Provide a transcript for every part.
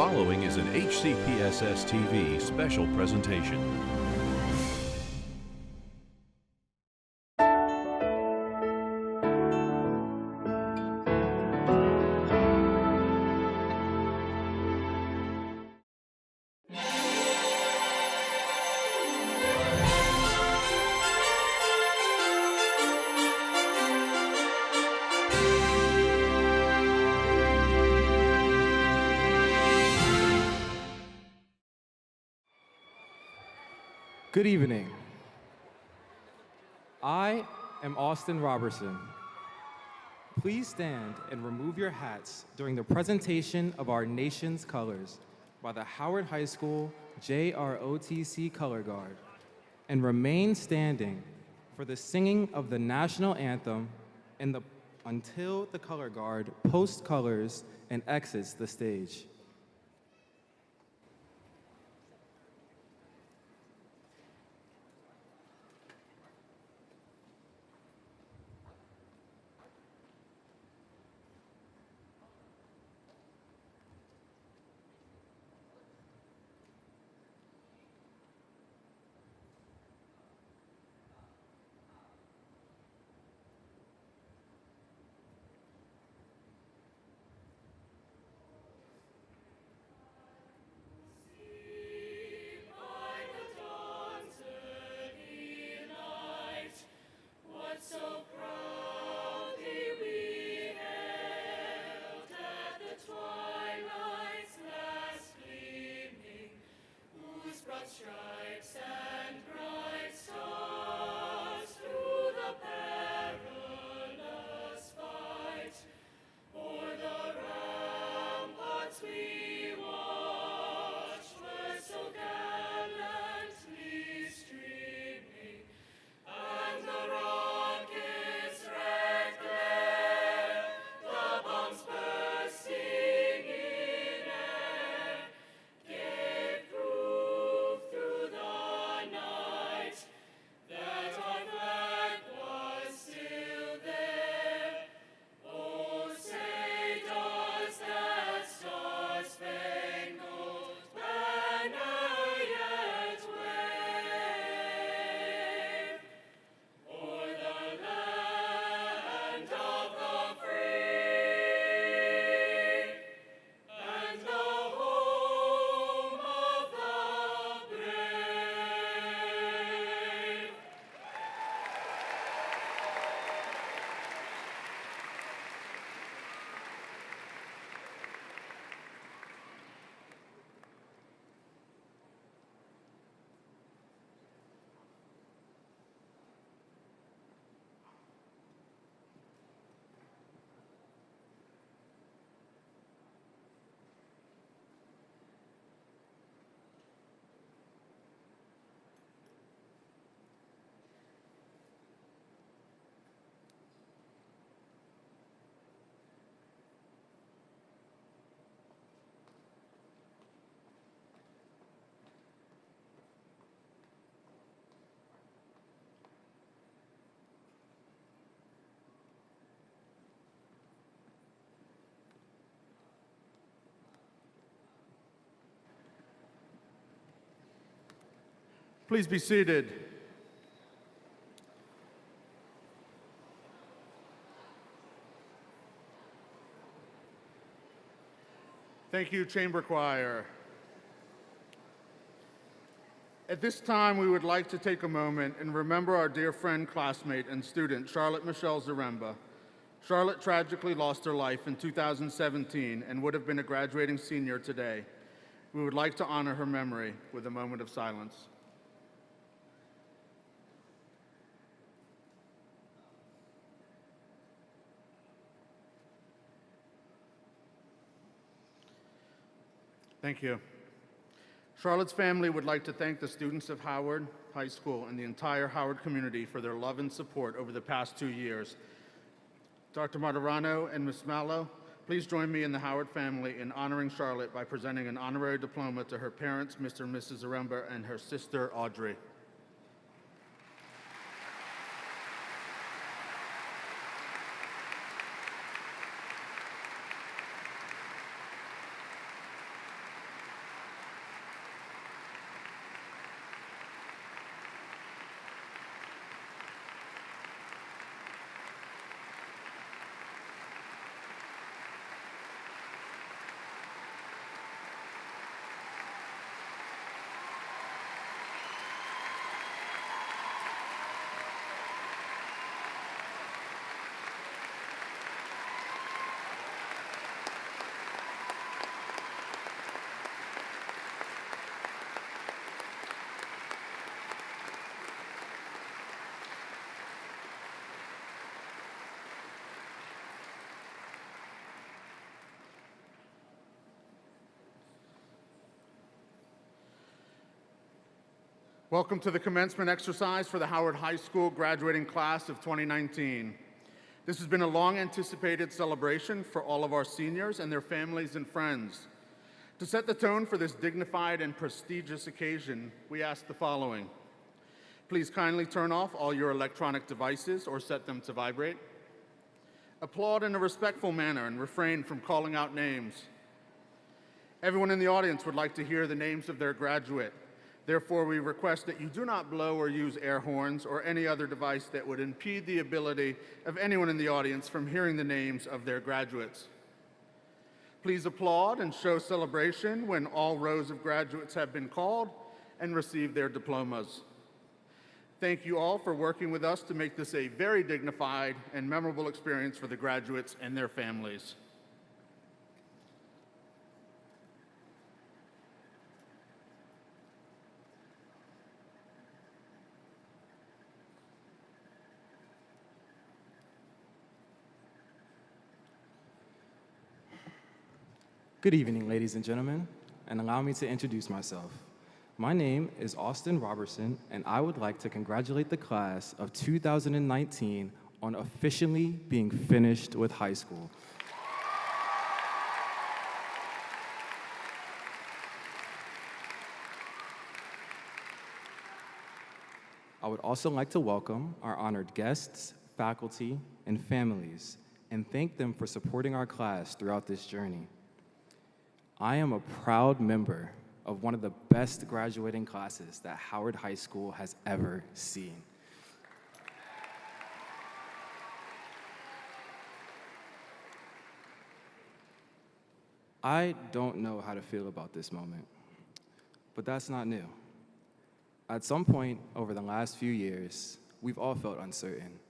following is an HCPSS TV special presentation. Good evening. I am Austin Robertson. Please stand and remove your hats during the presentation of our nation's colors by the Howard High School JROTC Color Guard, and remain standing for the singing of the national anthem until the Color Guard posts colors and exits the stage. Stripes and bright stars through the perilous fight. O'er the ramparts we watched were so gallantly streaming, and the rocket's red glare, the bombs bursting in air, gave proof through the night that our flag was still there. Oh, say does that star-spangled banner yet wave o'er the land of the free and the home of the brave? Please be seated. Thank you, Chamber Choir. At this time, we would like to take a moment and remember our dear friend, classmate, and student, Charlotte Michelle Zaremba. Charlotte tragically lost her life in 2017 and would have been a graduating senior today. We would like to honor her memory with a moment of silence. Thank you. Charlotte's family would like to thank the students of Howard High School and the entire Howard community for their love and support over the past 2 years. Dr. Martirano and Ms. Mallow, please join me and the Howard family in honoring Charlotte by presenting an honorary diploma to her parents, Mr. and Mrs. Zaremba, and her sister, Audrey. Welcome to the commencement exercise for the Howard High School graduating class of 2019. This has been a long-anticipated celebration for all of our seniors and their families and friends. To set the tone for this dignified and prestigious occasion, we ask the following. Please kindly turn off all your electronic devices or set them to vibrate. Applaud in a respectful manner and refrain from calling out names. Everyone in the audience would like to hear the names of their graduate. Therefore, we request that you do not blow or use air horns or any other device that would impede the ability of anyone in the audience from hearing the names of their graduates. Please applaud and show celebration when all rows of graduates have been called and receive their diplomas. Thank you all for working with us to make this a very dignified and memorable experience for the graduates and their families. Good evening, ladies and gentlemen, and allow me to introduce myself. My name is Austin Robertson, and I would like to congratulate the class of 2019 on officially being finished with high school. I would also like to welcome our honored guests, faculty, and families, and thank them for supporting our class throughout this journey. I am a proud member of one of the best graduating classes that Howard High School has ever seen. I don't know how to feel about this moment, but that's not new. At some point over the last few years, we've all felt uncertain.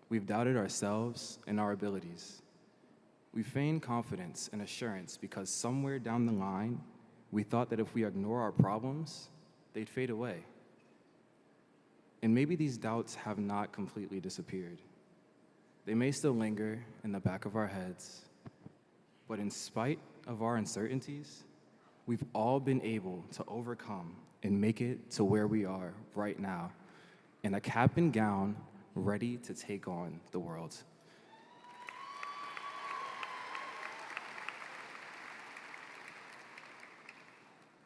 We've doubted ourselves and our abilities. We feigned confidence and assurance because somewhere down the line, we thought that if we ignore our problems, they'd fade away. And maybe these doubts have not completely disappeared. They may still linger in the back of our heads, but in spite of our uncertainties, we've all been able to overcome and make it to where we are right now, in a cap and gown, ready to take on the world.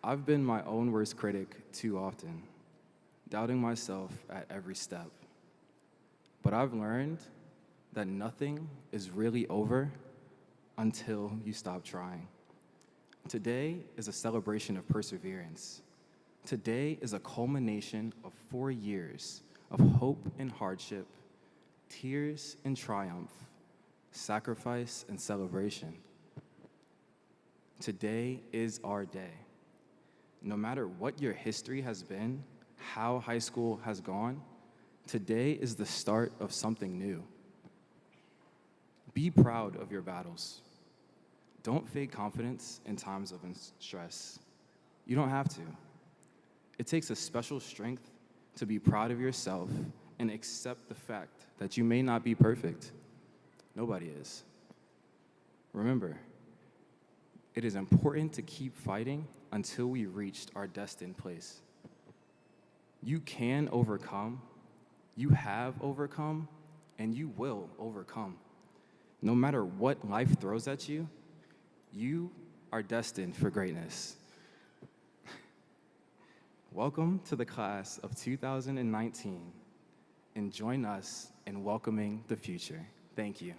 I've been my own worst critic too often, doubting myself at every step. But I've learned that nothing is really over until you stop trying. Today is a celebration of perseverance. Today is a culmination of 4 years of hope and hardship, tears and triumph, sacrifice and celebration. Today is our day. No matter what your history has been, how high school has gone, today is the start of something new. Be proud of your battles. Don't fake confidence in times of stress. You don't have to. It takes a special strength to be proud of yourself and accept the fact that you may not be perfect. Nobody is. Remember, it is important to keep fighting until we reached our destined place. You can overcome, you have overcome, and you will overcome. No matter what life throws at you, you are destined for greatness. Welcome to the class of 2019, and join us in welcoming the future. Thank you.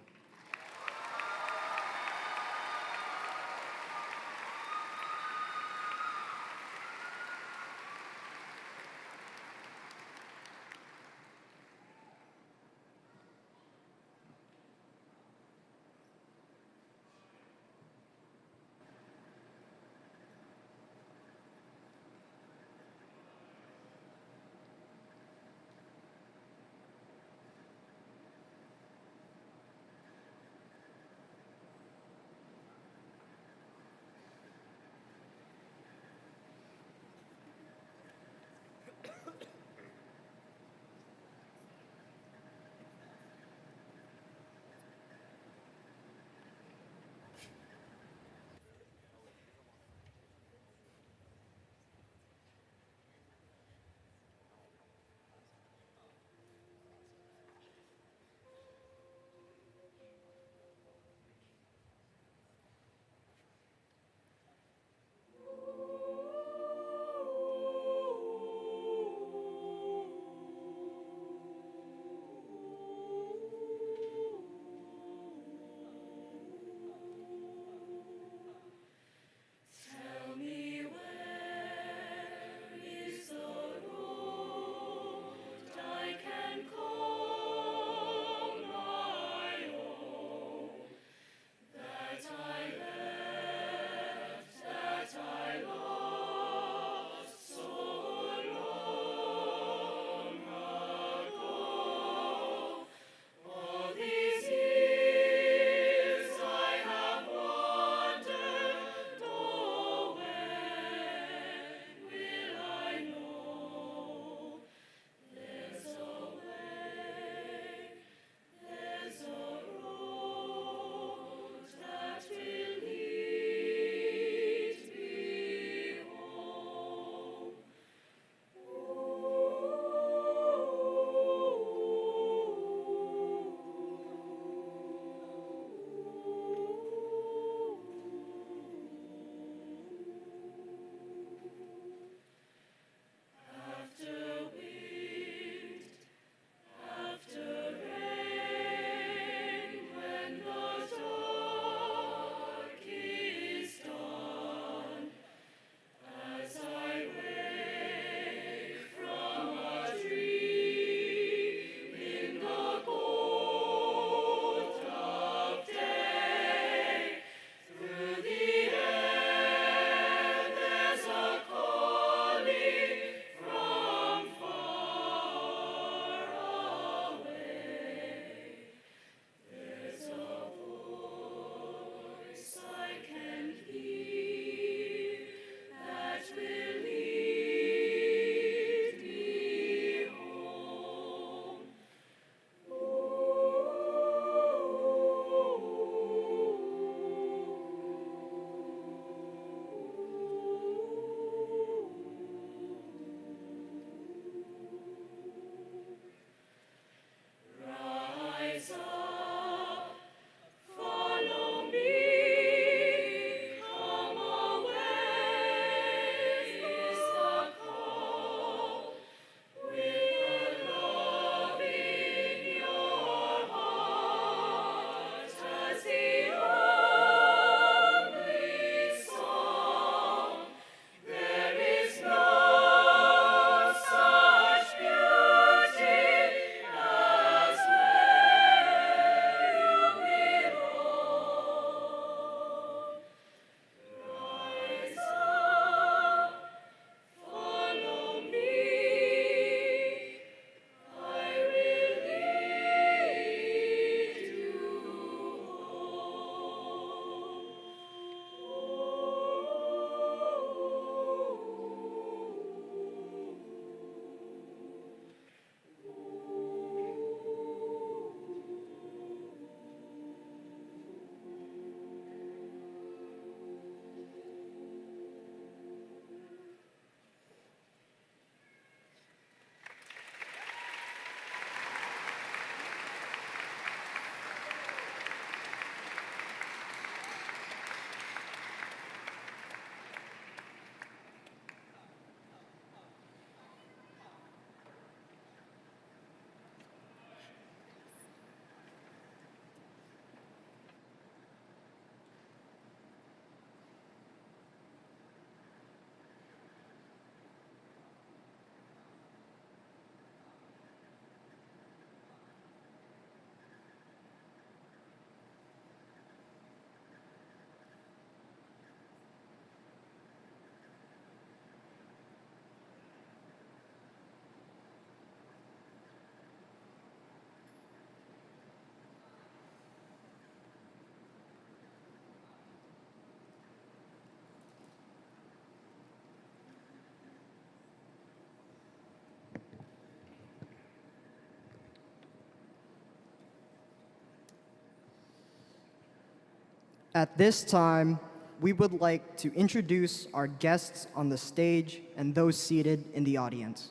At this time, we would like to introduce our guests on the stage and those seated in the audience.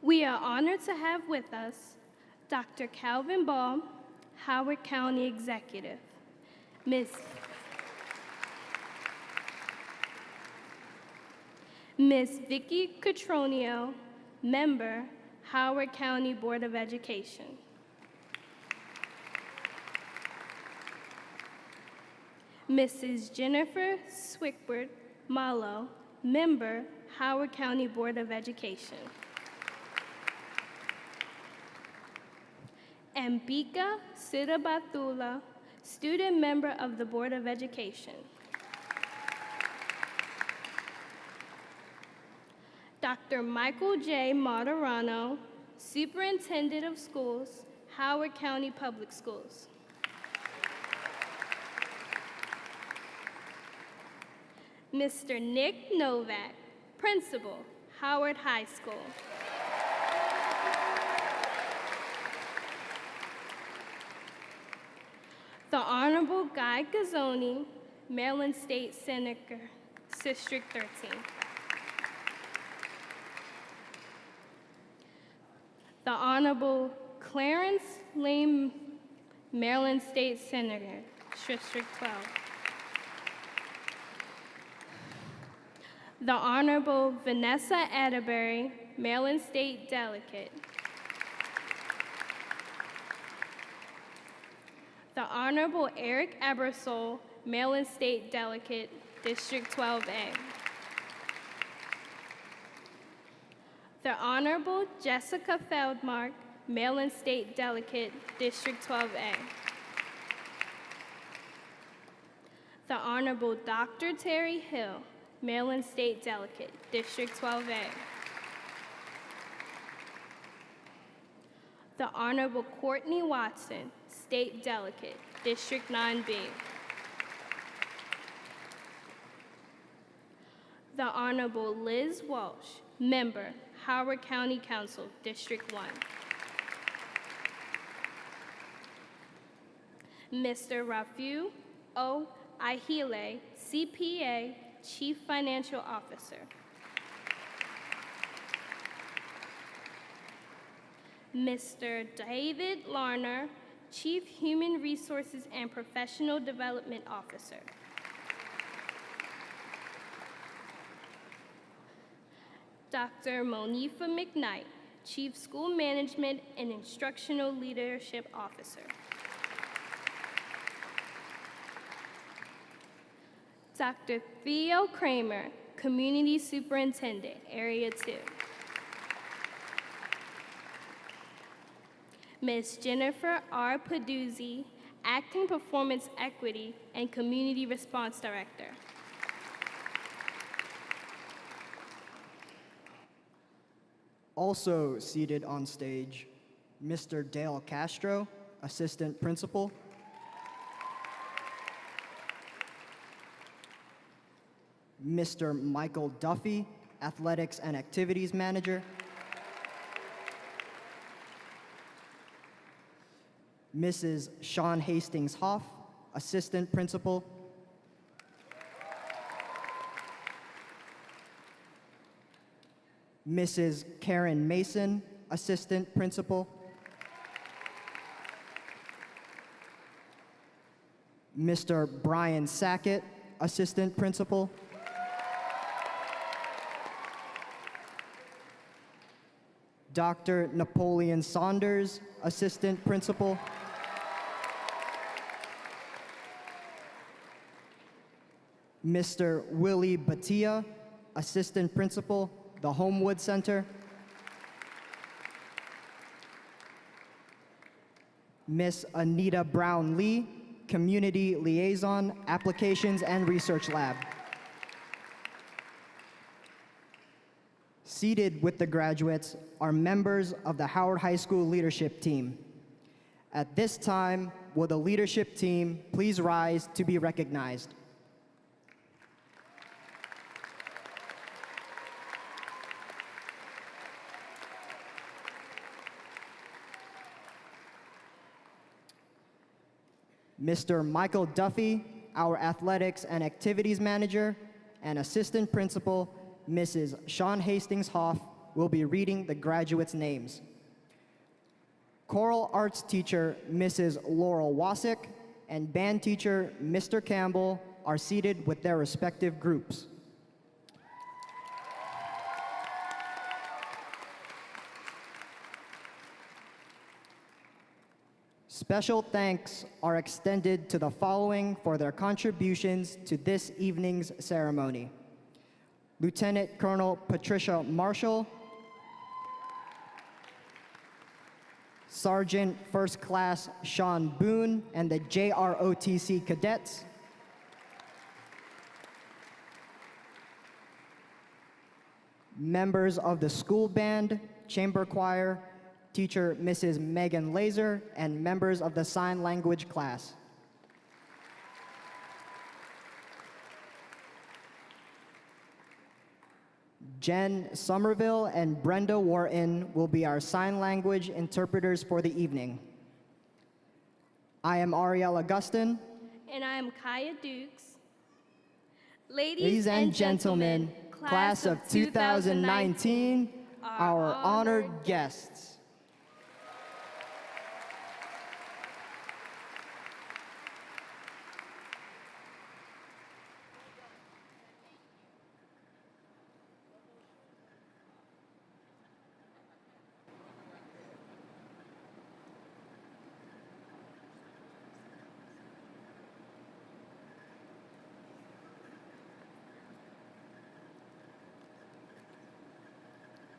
We are honored to have with us Dr. Calvin Ball, Howard County Executive, Ms. Vicki Catronio, Member, Howard County Board of Education. Mrs. Jennifer Swickbert Malo, Member, Howard County Board of Education. Ambika Sidabathula, Student Member of the Board of Education. Dr. Michael J. Martirano, Superintendent of Schools, Howard County Public Schools. Mr. Nick Novak, Principal, Howard High School. The Honorable Guy Gazzoni, Maryland State Senator, District 13. The Honorable Clarence Lane, Maryland State Senator, District 12. The Honorable Vanessa Atterbury, Maryland State Delegate. The Honorable Eric Ebersole, Maryland State Delegate, District 12A. The Honorable Jessica Feldmark, Maryland State Delegate, District 12A. The Honorable Dr. Terry Hill, Maryland State Delegate, District 12A. The Honorable Courtney Watson, State Delegate, District 9B. The Honorable Liz Walsh, Member, Howard County Council, District 1. Mr. Rafu O. Ahile, CPA, Chief Financial Officer. Mr. David Larner, Chief Human Resources and Professional Development Officer. Dr. Monifa McKnight, Chief School Management and Instructional Leadership Officer. Dr. Theo Kramer, Community Superintendent, Area 2. Ms. Jennifer R. Paduzzi, Acting Performance Equity and Community Response Director. Also seated on stage, Mr. Dale Castro, Assistant Principal. Mr. Michael Duffy, Athletics and Activities Manager. Mrs. Sean Hastings Hoff, Assistant Principal. Mrs. Karen Mason, Assistant Principal. Mr. Brian Sackett, Assistant Principal. Dr. Napoleon Saunders, Assistant Principal. Mr. Willie Batia, Assistant Principal, the Homewood Center. Miss Anita Brown-Lee, Community Liaison, Applications and Research Lab. Seated with the graduates are members of the Howard High School leadership team. At this time, will the leadership team please rise to be recognized? Mr. Michael Duffy, our athletics and activities manager and assistant principal, Mrs. Sean Hastings Hoff, will be reading the graduates' names. Choral arts teacher, Mrs. Laurel Wasick, and band teacher, Mr. Campbell, are seated with their respective groups. Special thanks are extended to the following for their contributions to this evening's ceremony: Lieutenant Colonel Patricia Marshall, Sergeant First Class Sean Boone and the JROTC cadets, members of the school band, chamber choir, teacher Mrs. Megan Laser, and members of the sign language class. Jen Somerville and Brenda Wharton will be our sign language interpreters for the evening. I am Ariel Augustin. And I am Kaya Dukes. Ladies and gentlemen, class of 2019, our honored guests.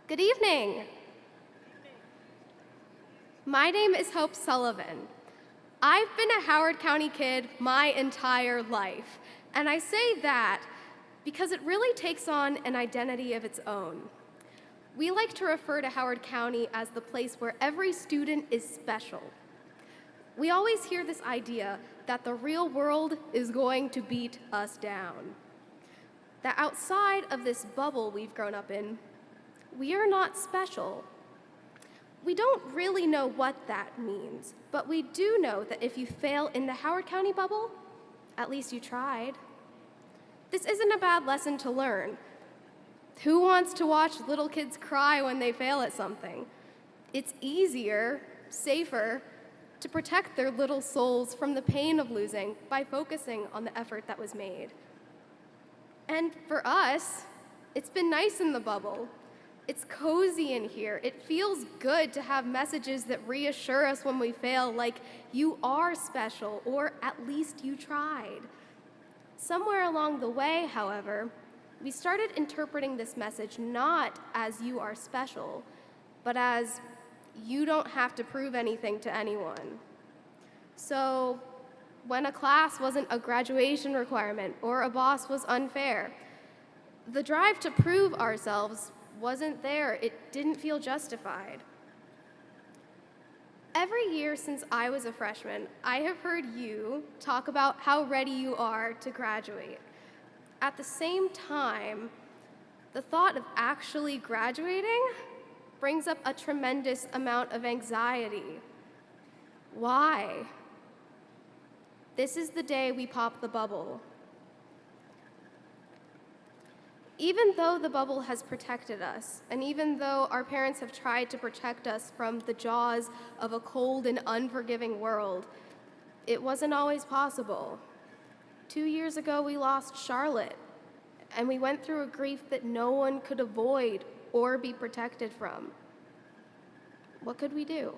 Good evening. My name is Hope Sullivan. I've been a Howard County kid my entire life, and I say that because it really takes on an identity of its own. We like to refer to Howard County as the place where every student is special. We always hear this idea that the real world is going to beat us down. That outside of this bubble we've grown up in, we are not special. We don't really know what that means, but we do know that if you fail in the Howard County bubble, at least you tried. This isn't a bad lesson to learn. Who wants to watch little kids cry when they fail at something? It's easier, safer, to protect their little souls from the pain of losing by focusing on the effort that was made. And for us, it's been nice in the bubble. It's cozy in here. It feels good to have messages that reassure us when we fail, like you are special, or at least you tried. Somewhere along the way, however, we started interpreting this message not as you are special, but as you don't have to prove anything to anyone. So when a class wasn't a graduation requirement or a boss was unfair, the drive to prove ourselves wasn't there. It didn't feel justified. Every year since I was a freshman, I have heard you talk about how ready you are to graduate. At the same time, the thought of actually graduating brings up a tremendous amount of anxiety. Why? This is the day we pop the bubble. Even though the bubble has protected us, and even though our parents have tried to protect us from the jaws of a cold and unforgiving world, it wasn't always possible. 2 years ago, we lost Charlotte, and we went through a grief that no one could avoid or be protected from. What could we do?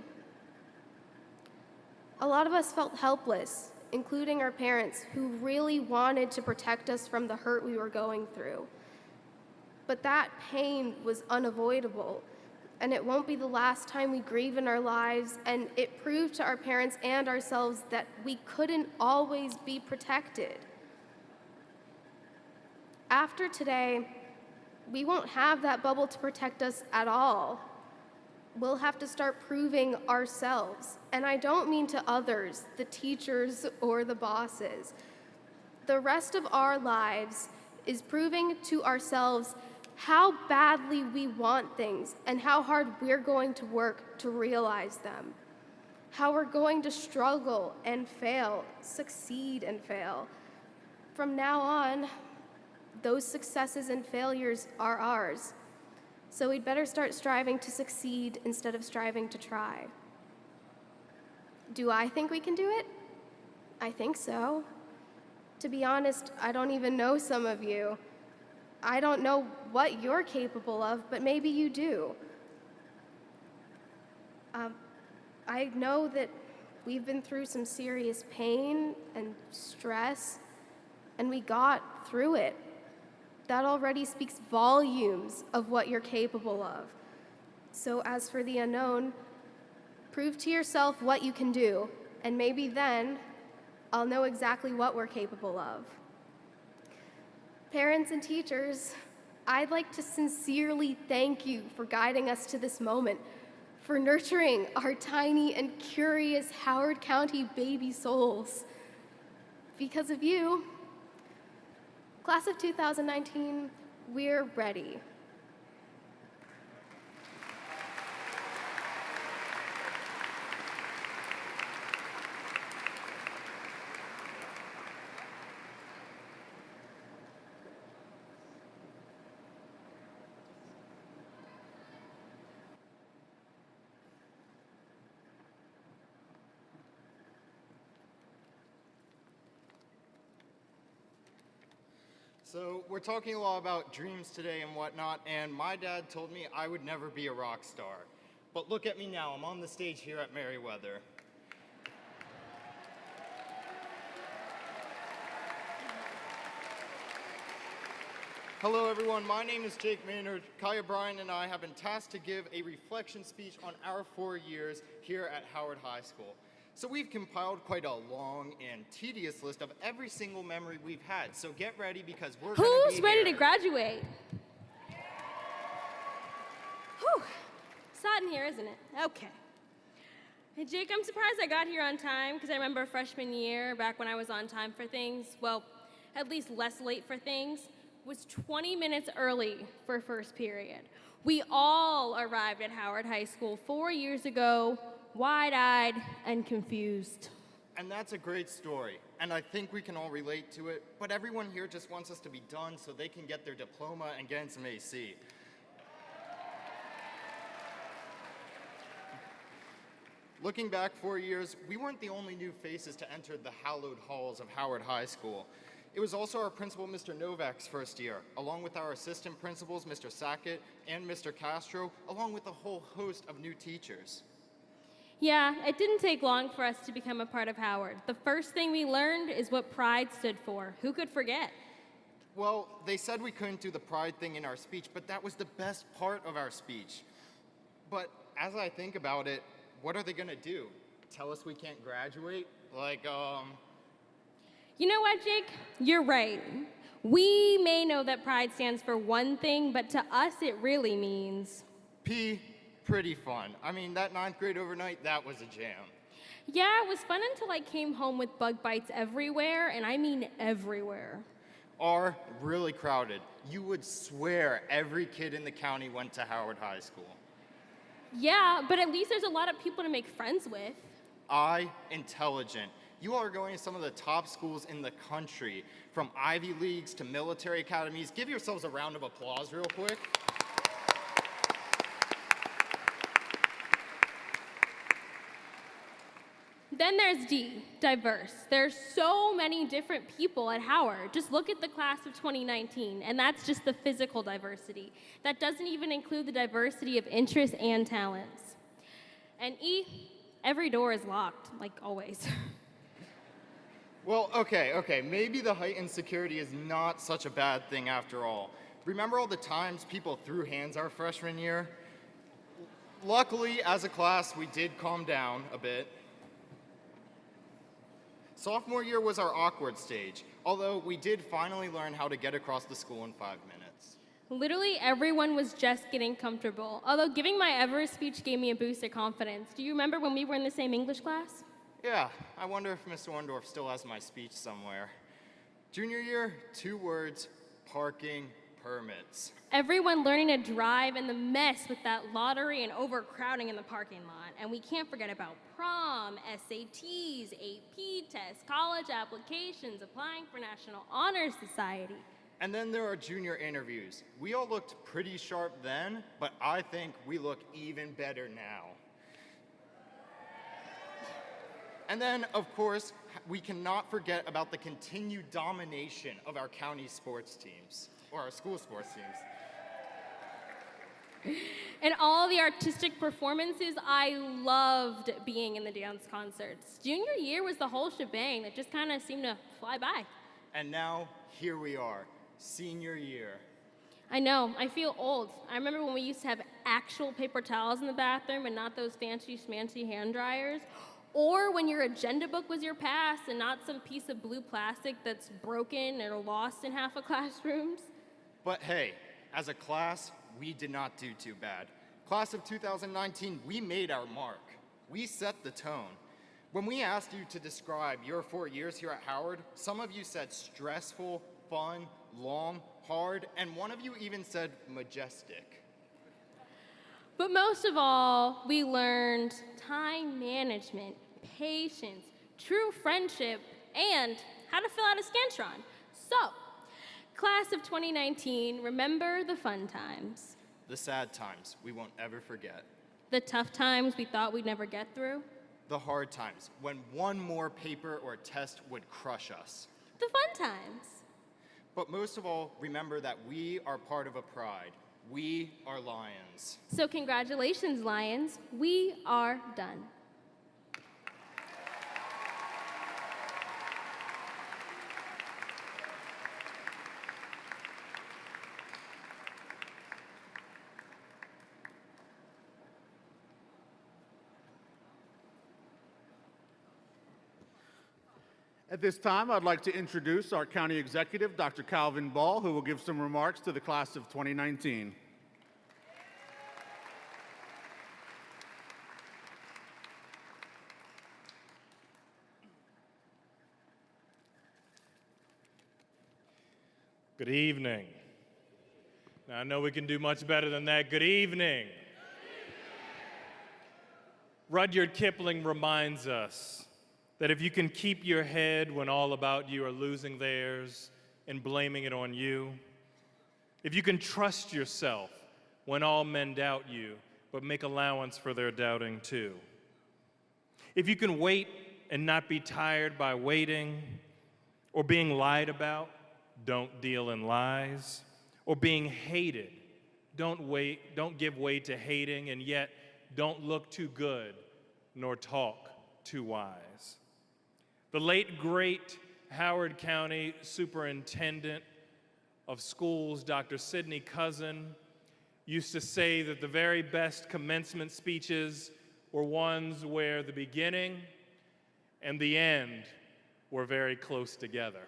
A lot of us felt helpless, including our parents, who really wanted to protect us from the hurt we were going through. But that pain was unavoidable, and it won't be the last time we grieve in our lives, and it proved to our parents and ourselves that we couldn't always be protected. After today, we won't have that bubble to protect us at all. We'll have to start proving ourselves, and I don't mean to others, the teachers or the bosses. The rest of our lives is proving to ourselves how badly we want things and how hard we're going to work to realize them. How we're going to struggle and fail, succeed and fail. From now on, those successes and failures are ours. So we'd better start striving to succeed instead of striving to try. Do I think we can do it? I think so. To be honest, I don't even know some of you. I don't know what you're capable of, but maybe you do. I know that we've been through some serious pain and stress, and we got through it. That already speaks volumes of what you're capable of. So as for the unknown, prove to yourself what you can do, and maybe then I'll know exactly what we're capable of. Parents and teachers, I'd like to sincerely thank you for guiding us to this moment, for nurturing our tiny and curious Howard County baby souls. Because of you, Class of 2019, we're ready. So we're talking a lot about dreams today and whatnot, and my dad told me I would never be a rock star. But look at me now, I'm on the stage here at Merriweather. Hello everyone, my name is Jake Maynard. Kaya Bryan and I have been tasked to give a reflection speech on our 4 years here at Howard High School. So we've compiled quite a long and tedious list of every single memory we've had. So get ready because we're going to be Who's ready here. to graduate? Whew. It's hot in here, isn't it? Okay. Hey, Jake, I'm surprised I got here on time because I remember freshman year, back when I was on time for things, well, at least less late for things, was 20 minutes early for first period. We all arrived at Howard High School 4 years ago, wide-eyed and confused. And that's a great story, and I think we can all relate to it, but everyone here just wants us to be done so they can get their diploma and get in some AC. Looking back 4 years, we weren't the only new faces to enter the hallowed halls of Howard High School. It was also our principal, Mr. Novak's first year, along with our assistant principals, Mr. Sackett and Mr. Castro, along with a whole host of new teachers. Yeah, it didn't take long for us to become a part of Howard. The first thing we learned is what pride stood for. Who could forget? Well, they said we couldn't do the pride thing in our speech, but that was the best part of our speech. But as I think about it, what are they gonna do? Tell us we can't graduate? You know what, Jake? You're right. We may know that pride stands for one thing, but to us it really means... P, pretty fun. I mean, that 9th grade overnight, that was a jam. Yeah, it was fun until I came home with bug bites everywhere, and I mean everywhere. R, really crowded. You would swear every kid in the county went to Howard High School. Yeah, but at least there's a lot of people to make friends with. I, intelligent. You all are going to some of the top schools in the country, from Ivy Leagues to military academies. Give yourselves a round of applause real quick. Then there's D, diverse. There's so many different people at Howard. Just look at the class of 2019, and that's just the physical diversity. That doesn't even include the diversity of interests and talents. And E, every door is locked, like always. Well, okay, maybe the heightened security is not such a bad thing after all. Remember all the times people threw hands our freshman year? Luckily, as a class, we did calm down a bit. Sophomore year was our awkward stage, although we did finally learn how to get across the school in 5 minutes. Literally everyone was just getting comfortable, although giving my Everest speech gave me a boost of confidence. Do you remember when we were in the same English class? Yeah, I wonder if Mr. Wendorf still has my speech somewhere. Junior year, 2 words, parking, permits. Everyone learning to drive and the mess with that lottery and overcrowding in the parking lot. And we can't forget about prom, SATs, AP tests, college applications, applying for National Honor Society. And then there are junior interviews. We all looked pretty sharp then, but I think we look even better now. And then, of course, we cannot forget about the continued domination of our county sports teams, or our school sports teams. And all the artistic performances, I loved being in the dance concerts. Junior year was the whole shebang that just kind of seemed to fly by. And now, here we are, senior year. I know, I feel old. I remember when we used to have actual paper towels in the bathroom and not those fancy schmancy hand dryers. Or when your agenda book was your pass and not some piece of blue plastic that's broken or lost in half of classrooms. But hey, as a class, we did not do too bad. Class of 2019, we made our mark. We set the tone. When we asked you to describe your 4 years here at Howard, some of you said stressful, fun, long, hard, and one of you even said majestic. But most of all, we learned time management, patience, true friendship, and how to fill out a Scantron. So, class of 2019, remember the fun times. The sad times we won't ever forget. The tough times we thought we'd never get through. The hard times when one more paper or test would crush us. The fun times. But most of all, remember that we are part of a pride. We are Lions. So congratulations, Lions. We are done. At this time, I'd like to introduce our County Executive, Dr. Calvin Ball, who will give some remarks to the class of 2019. Good evening. Now, I know we can do much better than that. Good evening. Rudyard Kipling reminds us that if you can keep your head when all about you are losing theirs and blaming it on you, if you can trust yourself when all men doubt you, but make allowance for their doubting too, if you can wait and not be tired by waiting, or being lied about, don't deal in lies, or being hated, don't give way to hating, and yet don't look too good nor talk too wise. The late, great Howard County Superintendent of Schools, Dr. Sidney Cousin, used to say that the very best commencement speeches were ones where the beginning and the end were very close together.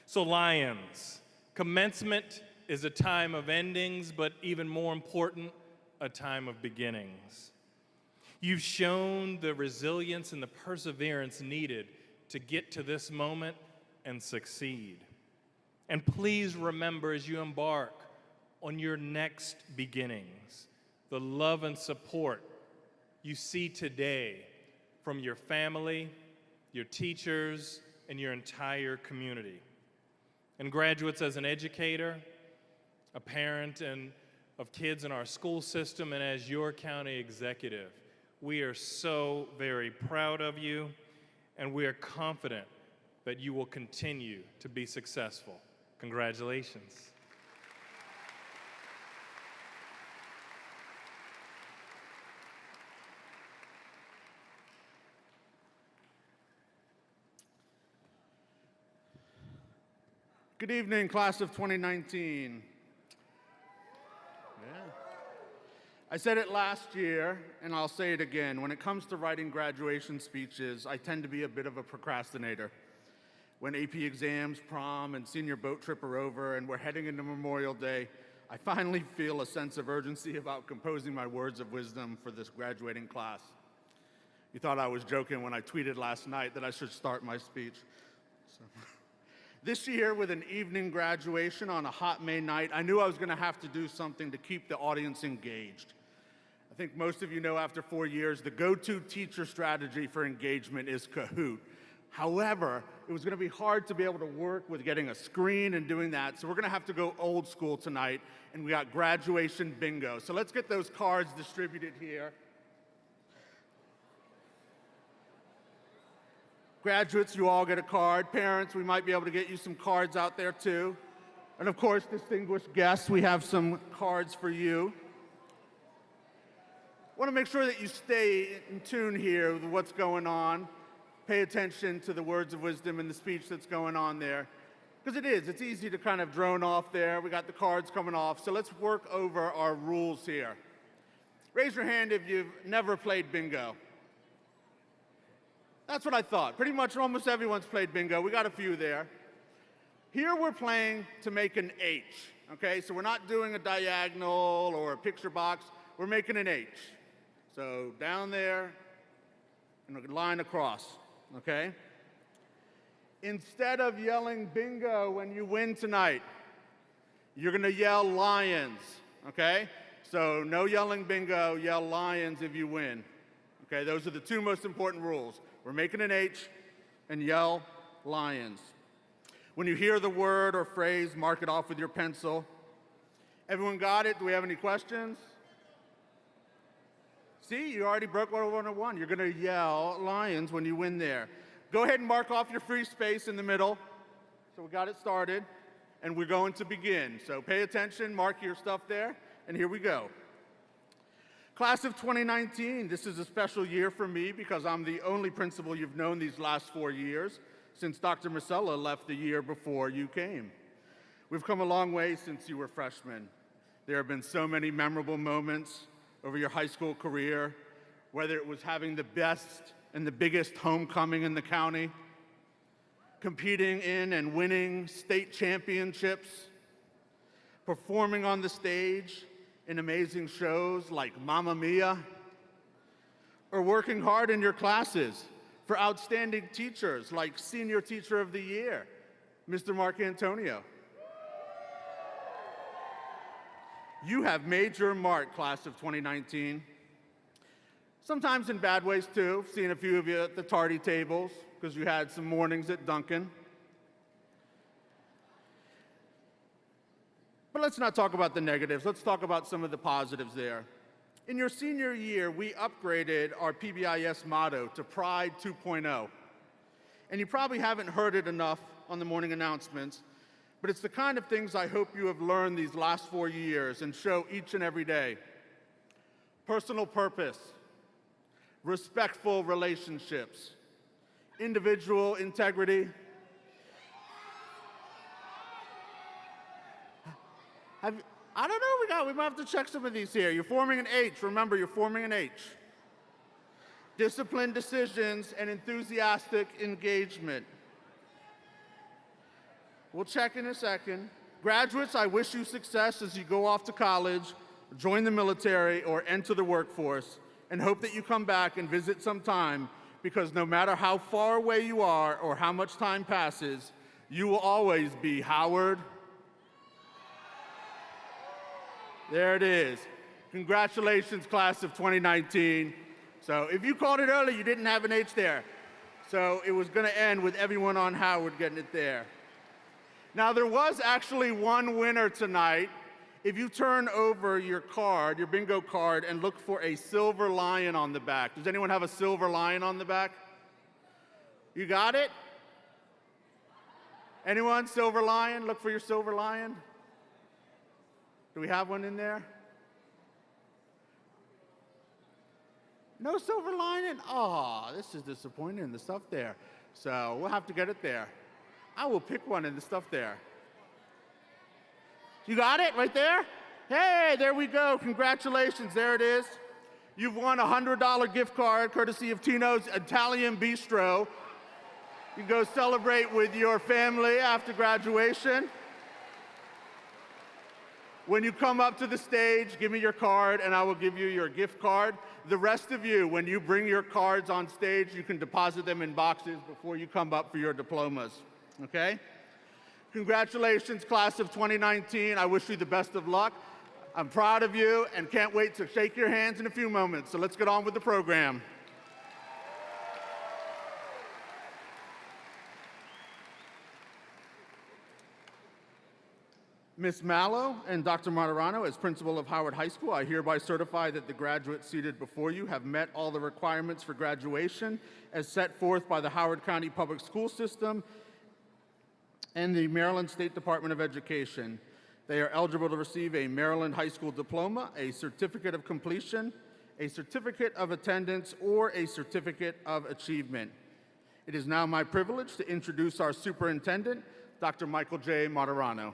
So Lions, commencement is a time of endings, but even more important, a time of beginnings. You've shown the resilience and the perseverance needed to get to this moment and succeed. And please remember as you embark on your next beginnings, the love and support you see today from your family, your teachers, and your entire community. And graduates, as an educator, a parent, and of kids in our school system, and as your county executive, we are so very proud of you, and we are confident that you will continue to be successful. Congratulations. Good evening, class of 2019. I said it last year, and I'll say it again. When it comes to writing graduation speeches, I tend to be a bit of a procrastinator. When AP exams, prom, and senior boat trip are over and we're heading into Memorial Day, I finally feel a sense of urgency about composing my words of wisdom for this graduating class. You thought I was joking when I tweeted last night that I should start my speech. This year, with an evening graduation on a hot May night, I knew I was going to have to do something to keep the audience engaged. I think most of you know after 4 years, the go-to teacher strategy for engagement is Kahoot. However, it was going to be hard to be able to work with getting a screen and doing that, so we're going to have to go old school tonight, and we got graduation bingo. So let's get those cards distributed here. Graduates, you all get a card. Parents, we might be able to get you some cards out there too. And of course, distinguished guests, we have some cards for you. I want to make sure that you stay in tune here with what's going on. Pay attention to the words of wisdom and the speech that's going on there. Because it's easy to kind of drone off there. We got the cards coming off. So let's work over our rules here. Raise your hand if you've never played bingo. That's what I thought. Pretty much almost everyone's played bingo. We got a few there. Here we're playing to make an H, okay? So we're not doing a diagonal or a picture box. We're making an H. So down there and a line across, okay? Instead of yelling bingo when you win tonight, you're gonna yell lions, okay? So no yelling bingo, yell lions if you win. Okay, those are the two most important rules. We're making an H and yell lions. When you hear the word or phrase, mark it off with your pencil. Everyone got it? Do we have any questions? See, you already broke 101. You're gonna yell lions when you win there. Go ahead and mark off your free space in the middle. So we got it started, and we're going to begin. So pay attention, mark your stuff there, and here we go. Class of 2019, this is a special year for me because I'm the only principal you've known these last 4 years since Dr. Masella left the year before you came. We've come a long way since you were freshmen. There have been so many memorable moments over your high school career, whether it was having the best and the biggest homecoming in the county, competing in and winning state championships, performing on the stage in amazing shows like Mamma Mia, or working hard in your classes for outstanding teachers like Senior Teacher of the Year, Mr. Mark Antonio. You have made your mark, class of 2019. Sometimes in bad ways too, seeing a few of you at the tardy tables because you had some mornings at Duncan. But let's not talk about the negatives. Let's talk about some of the positives there. In your senior year, we upgraded our PBIS motto to Pride 2.0. And you probably haven't heard it enough on the morning announcements, but it's the kind of things I hope you have learned these last 4 years and show each and every day. Personal purpose, respectful relationships, individual integrity, I don't know, we might have to check some of these here. You're forming an H. Remember, you're forming an H. Disciplined decisions and enthusiastic engagement. We'll check in a second. Graduates, I wish you success as you go off to college, join the military, or enter the workforce, and hope that you come back and visit sometime, because no matter how far away you are or how much time passes, you will always be Howard. There it is. Congratulations, class of 2019. So if you called it early, you didn't have an H there. So it was going to end with everyone on Howard getting it there. Now, there was actually one winner tonight. If you turn over your card, your bingo card, and look for a silver lion on the back. Does anyone have a silver lion on the back? You got it? Anyone? Silver lion? Look for your silver lion. Do we have one in there? No silver lining? Oh, this is disappointing, the stuff there. So we'll have to get it there. I will pick one in the stuff there. You got it right there? Hey, there we go. Congratulations, there it is. You've won a $100 gift card courtesy of Tino's Italian Bistro. You can go celebrate with your family after graduation. When you come up to the stage, give me your card and I will give you your gift card. The rest of you, when you bring your cards on stage, you can deposit them in boxes before you come up for your diplomas, okay? Congratulations, class of 2019. I wish you the best of luck. I'm proud of you and can't wait to shake your hands in a few moments. So let's get on with the program. Ms. Mallow and Dr. Martirano, as principal of Howard High School, I hereby certify that the graduates seated before you have met all the requirements for graduation as set forth by the Howard County Public School System and the Maryland State Department of Education. They are eligible to receive a Maryland High School diploma, a certificate of completion, a certificate of attendance, or a certificate of achievement. It is now my privilege to introduce our superintendent, Dr. Michael J. Martirano.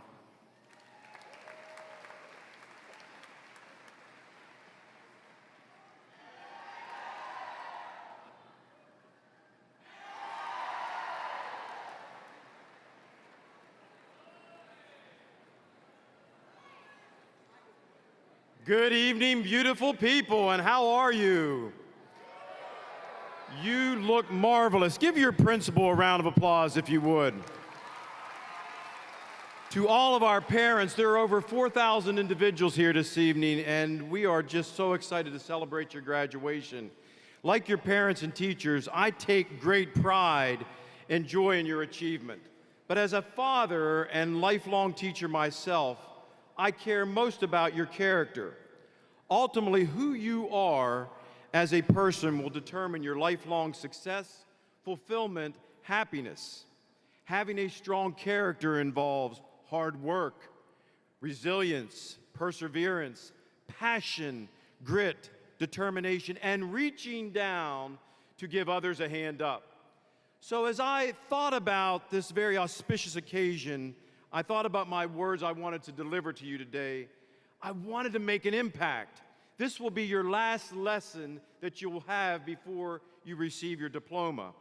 Good evening, beautiful people, and how are you? You look marvelous. Give your principal a round of applause if you would. To all of our parents, there are over 4,000 individuals here this evening, and we are just so excited to celebrate your graduation. Like your parents and teachers, I take great pride and joy in your achievement. But as a father and lifelong teacher myself, I care most about your character. Ultimately, who you are as a person will determine your lifelong success, fulfillment, happiness. Having a strong character involves hard work, resilience, perseverance, passion, grit, determination, and reaching down to give others a hand up. So as I thought about this very auspicious occasion, I thought about my words I wanted to deliver to you today. I wanted to make an impact. This will be your last lesson that you will have before you receive your diploma.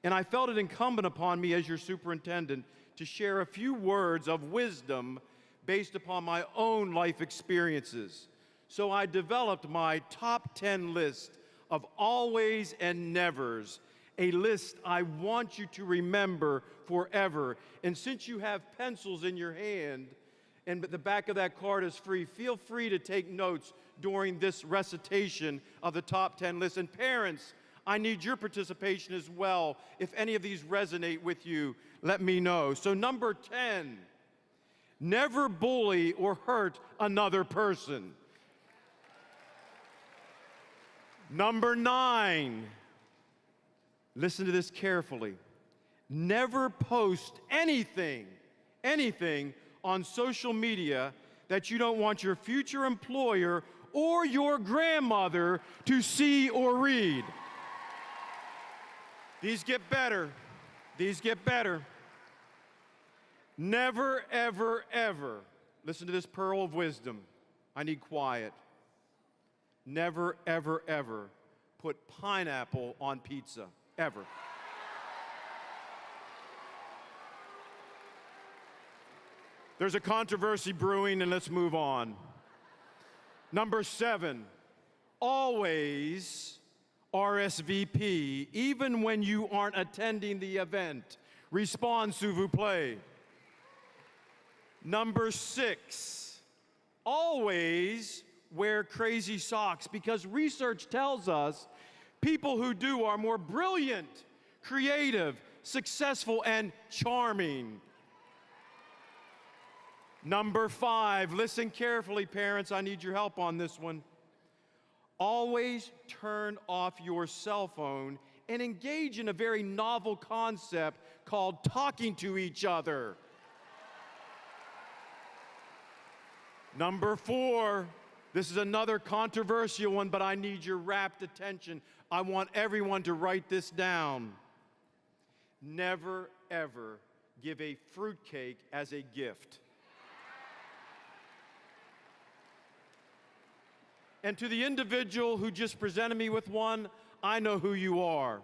And I felt it incumbent upon me as your superintendent to share a few words of wisdom based upon my own life experiences. So I developed my top 10 list of always and nevers, a list I want you to remember forever. And since you have pencils in your hand and the back of that card is free, feel free to take notes during this recitation of the top 10 list. And parents, I need your participation as well. If any of these resonate with you, let me know. So number 10, never bully or hurt another person. Number 9, listen to this carefully. Never post anything on social media that you don't want your future employer or your grandmother to see or read. These get better. These get better. Never, ever, ever, listen to this pearl of wisdom. I need quiet. Never, ever, ever put pineapple on pizza, ever. There's a controversy brewing, and let's move on. Number 7, always RSVP, even when you aren't attending the event. Respond, s'il vous plaît. Number 6, always wear crazy socks, because research tells us people who do are more brilliant, creative, successful, and charming. Number 5, listen carefully, parents. I need your help on this one. Always turn off your cell phone and engage in a very novel concept called talking to each other. Number 4, this is another controversial one, but I need your rapt attention. I want everyone to write this down. Never, ever give a fruitcake as a gift. And to the individual who just presented me with one, I know who you are.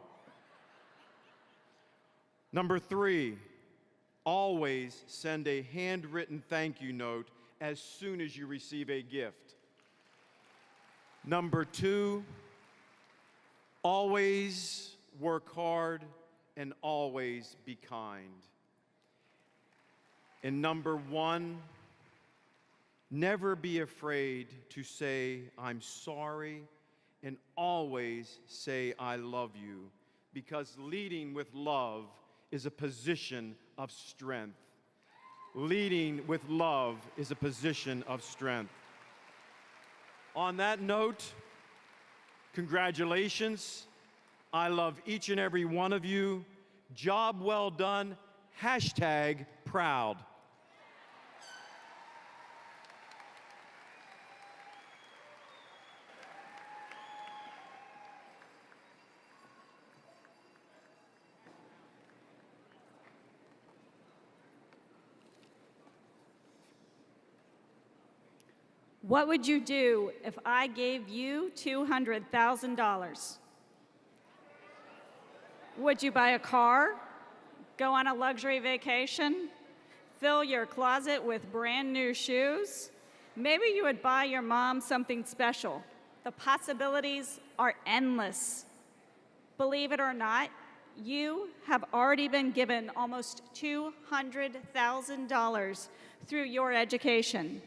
Number 3, always send a handwritten thank you note as soon as you receive a gift. Number 2, always work hard and always be kind. And number one, never be afraid to say, I'm sorry, and always say, I love you, because leading with love is a position of strength. Leading with love is a position of strength. On that note, congratulations. I love each and every one of you. Job well done. Hashtag proud. What would you do if I gave you $200,000? Would you buy a car, go on a luxury vacation, fill your closet with brand new shoes? Maybe you would buy your mom something special. The possibilities are endless. Believe it or not, you have already been given almost $200,000 through your education.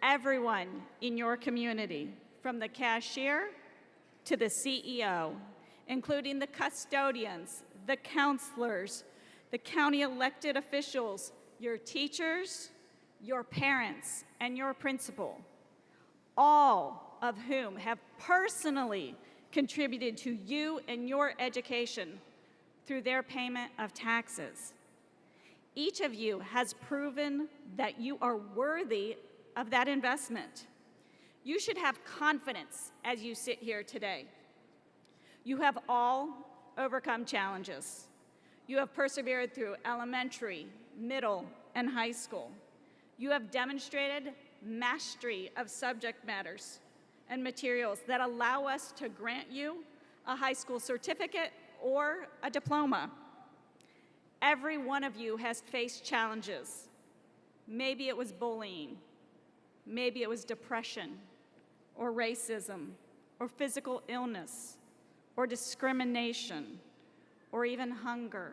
Everyone in your community, from the cashier to the CEO, including the custodians, the counselors, the county elected officials, your teachers, your parents, and your principal, all of whom have personally contributed to you and your education through their payment of taxes. Each of you has proven that you are worthy of that investment. You should have confidence as you sit here today. You have all overcome challenges. You have persevered through elementary, middle, and high school. You have demonstrated mastery of subject matters and materials that allow us to grant you a high school certificate or a diploma. Every one of you has faced challenges. Maybe it was bullying, maybe it was depression, or racism, or physical illness, or discrimination, or even hunger.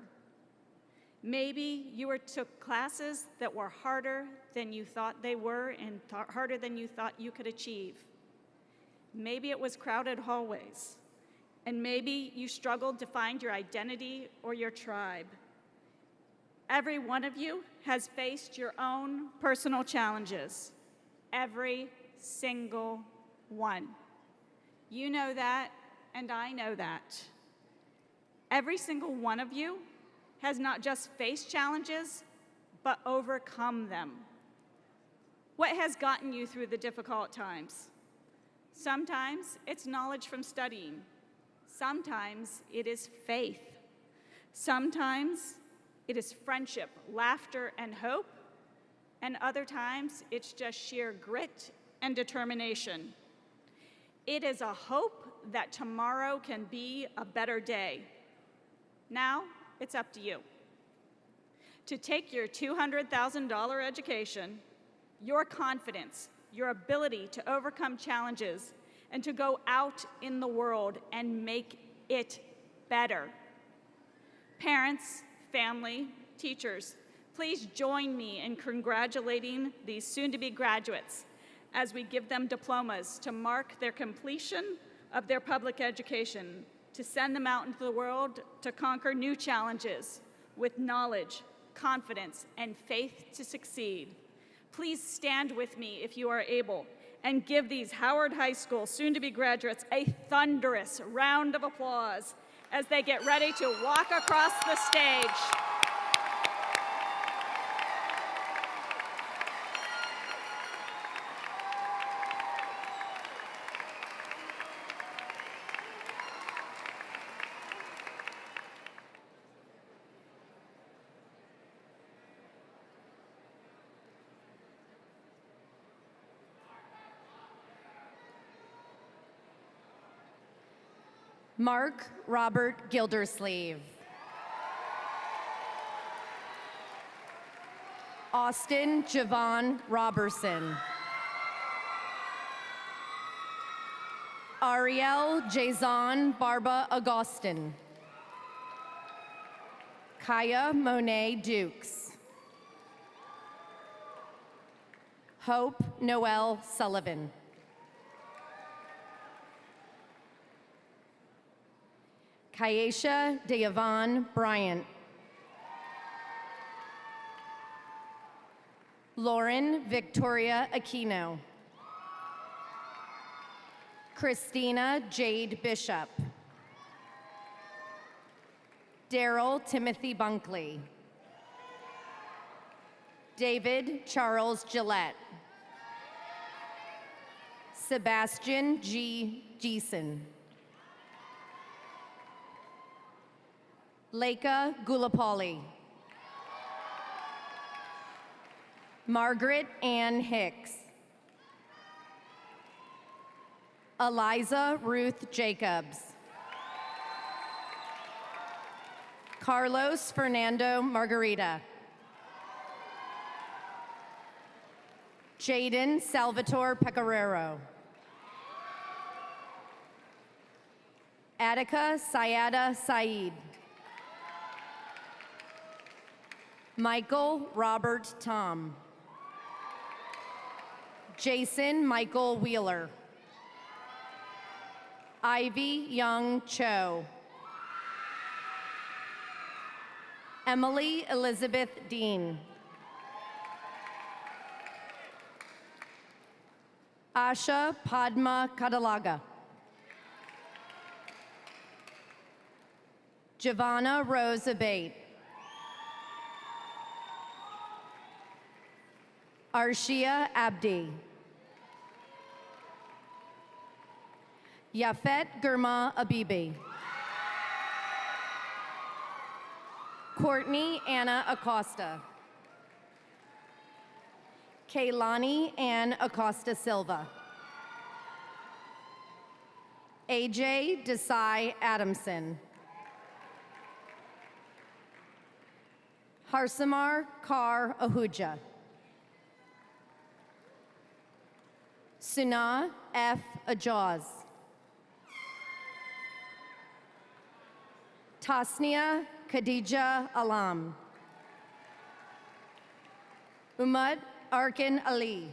Maybe you took classes that were harder than you thought they were and harder than you thought you could achieve. Maybe it was crowded hallways, and maybe you struggled to find your identity or your tribe. Every one of you has faced your own personal challenges. Every single one. You know that, and I know that. Every single one of you has not just faced challenges, but overcome them. What has gotten you through the difficult times? Sometimes it's knowledge from studying. Sometimes it is faith. Sometimes it is friendship, laughter, and hope. And other times, it's just sheer grit and determination. It is a hope that tomorrow can be a better day. Now, it's up to you. To take your $200,000 education, your confidence, your ability to overcome challenges, and to go out in the world and make it better. Parents, family, teachers, please join me in congratulating these soon-to-be graduates as we give them diplomas to mark their completion of their public education, to send them out into the world to conquer new challenges with knowledge, confidence, and faith to succeed. Please stand with me if you are able and give these Howard High School soon-to-be graduates a thunderous round of applause as they get ready to walk across the stage. Mark Robert Gildersleeve. Austin Javon Robertson. Ariel Jason Barba Agustin. Kaya Monet Dukes. Hope Noel Sullivan. Kyesha Deyavon Bryant. Lauren Victoria Aquino. Christina Jade Bishop. Daryl Timothy Bunkley. David Charles Gillette. Sebastian G. Geeson. Leica Gulapalli. Margaret Ann Hicks. Eliza Ruth Jacobs. Carlos Fernando Margarita. Jaden Salvatore Pecoraro. Attica Syada Saeed. Michael Robert Tom. Jason Michael Wheeler. Ivy Young Cho. Emily Elizabeth Dean. Asha Padma Kadalaga. Giovanna Rose Abate. Arshia Abdi. Yafet Gurma Abibi. Courtney Anna Acosta. Kaylani Ann Acosta Silva. AJ Desai Adamson. Harsamar Kar Ahuja. Suna F. Ajaz. Tasnia Khadija Alam. Umad Arkin Ali.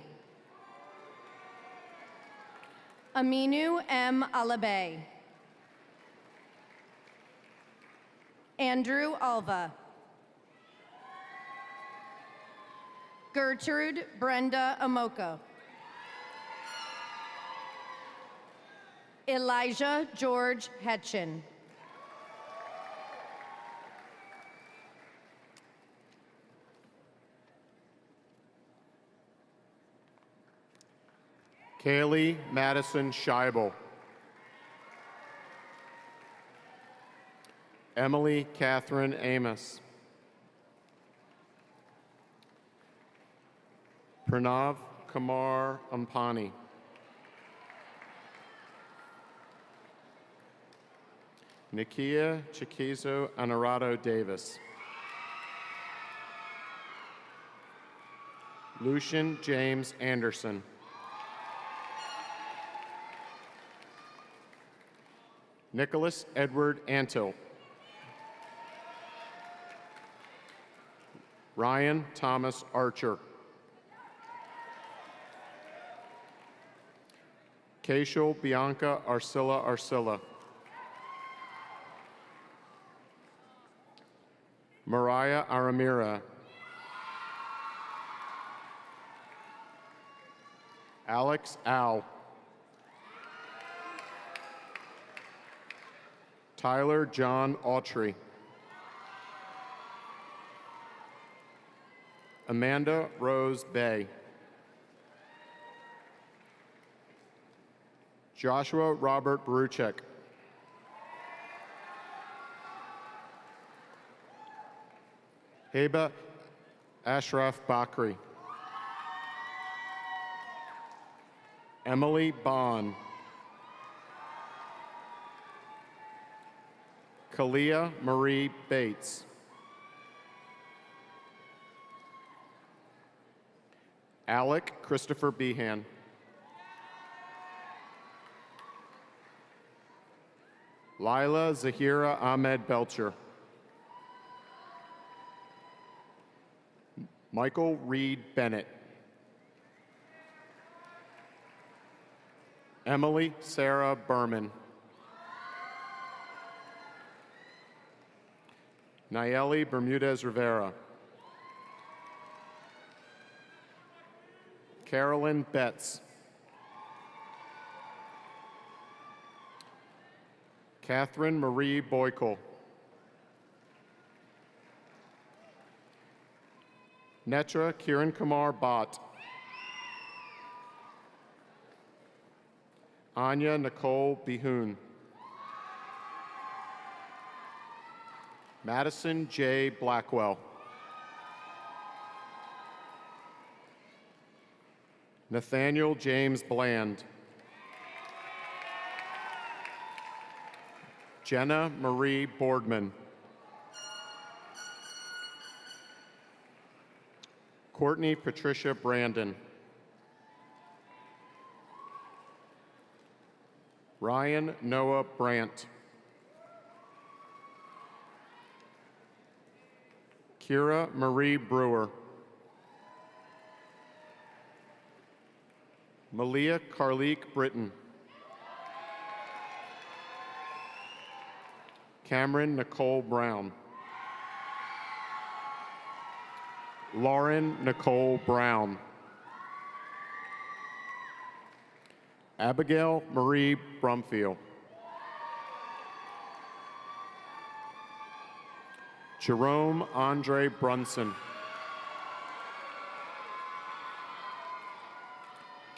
Aminu M. Alabay. Andrew Alva. Gertrude Brenda Amoko. Elijah George Hetchin. Kaylee Madison Scheibel. Emily Catherine Amos. Pranav Kumar Ampani. Nikia Chiquizo Honorado Davis. Lucian James Anderson. Nicholas Edward Antil. Ryan Thomas Archer. Keishal Bianca Arcilla. Mariah Aramira. Alex Al. Tyler John Autry. Amanda Rose Bay. Joshua Robert Baruchek. Heba Ashraf Bakri. Emily Bond. Kalia Marie Bates. Alec Christopher Behan. Lila Zahira Ahmed Belcher. Michael Reed Bennett. Emily Sarah Berman. Nayeli Bermudez Rivera. Carolyn Betts. Catherine Marie Boykel. Netra Kiran Kumar Bhatt. Anya Nicole Bihoon. Madison J. Blackwell. Nathaniel James Bland. Jenna Marie Boardman. Courtney Patricia Brandon. Ryan Noah Brandt. Kira Marie Brewer. Malia Carlique Britton. Cameron Nicole Brown. Lauren Nicole Brown. Abigail Marie Brumfield. Jerome Andre Brunson.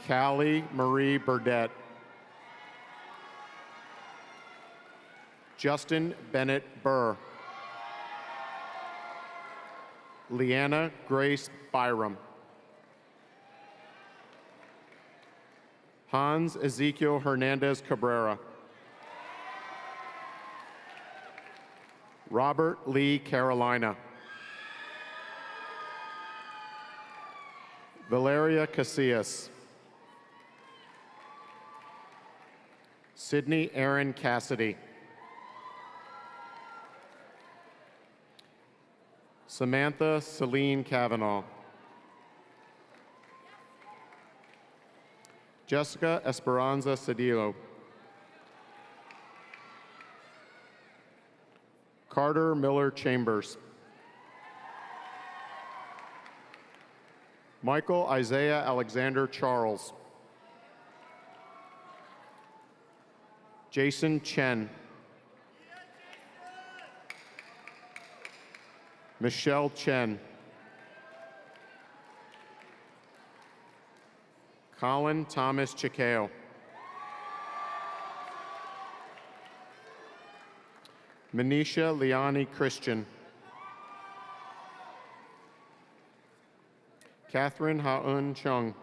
Callie Marie Burdette. Justin Bennett Burr. Leanna Grace Byram. Hans Ezekiel Hernandez Cabrera. Robert Lee Carolina. Valeria Casillas. Sydney Aaron Cassidy. Samantha Celine Kavanaugh. Jessica Esperanza Cedillo. Carter Miller Chambers. Michael Isaiah Alexander Charles. Jason Chen. Michelle Chen. Colin Thomas Chikeo. Manisha Liani Christian. Catherine Ha-un Chung.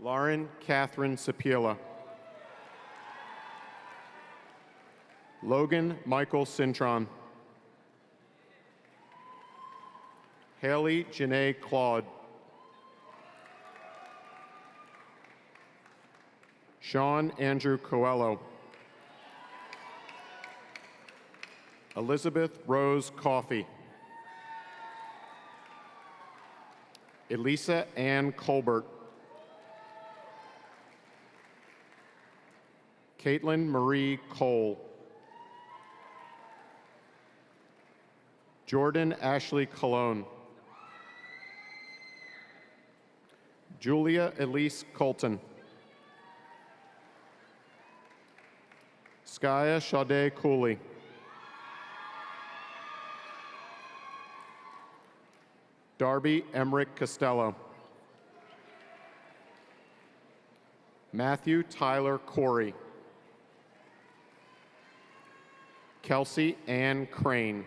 Lauren Catherine Sapila. Logan Michael Cintron. Haley Janae Claude. Sean Andrew Coelho. Elizabeth Rose Coffey. Elisa Ann Colbert. Caitlin Marie Cole. Jordan Ashley Colon. Julia Elise Colton. Skya Sade Cooley. Darby Emmerich Costello. Matthew Tyler Corey. Kelsey Ann Crane.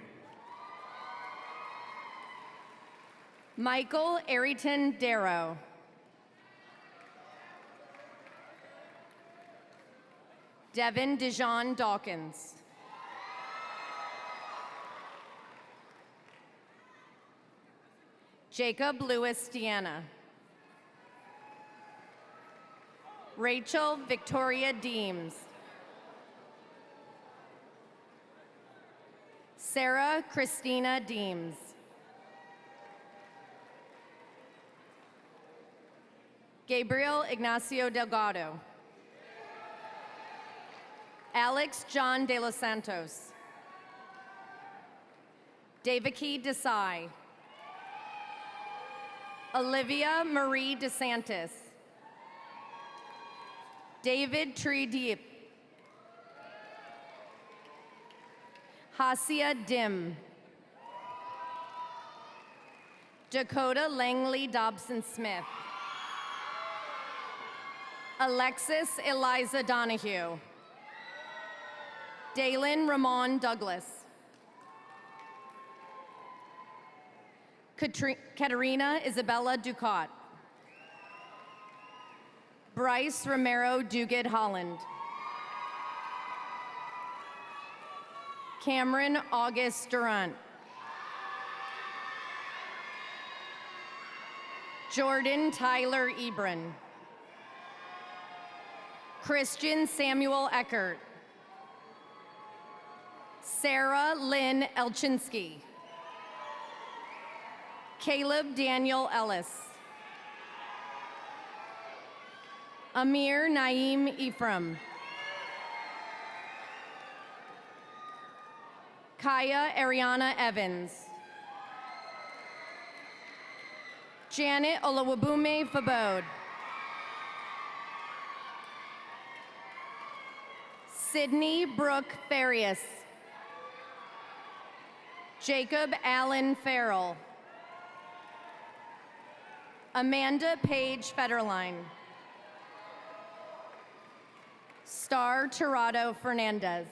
Michael Arrington Darrow. Devin Dijon Dawkins. Jacob Lewis Deanna. Rachel Victoria Deems. Sarah Christina Deems. Gabriel Ignacio Delgado. Alex John de los Santos. Devaki Desai. Olivia Marie DeSantis. David Trideep. Hasia Dim. Dakota Langley Dobson Smith. Alexis Eliza Donahue. Dalen Ramon Douglas. Katerina Isabella Ducat. Bryce Romero Duguid Holland. Cameron August Durant. Jordan Tyler Ebron. Christian Samuel Eckert. Sarah Lynn Elchinsky. Caleb Daniel Ellis. Amir Naeem Ephraim. Kaya Ariana Evans. Janet Olawabume Fabode. Sydney Brooke Farias. Jacob Allen Farrell. Amanda Page Federline. Star Tirado Fernandez.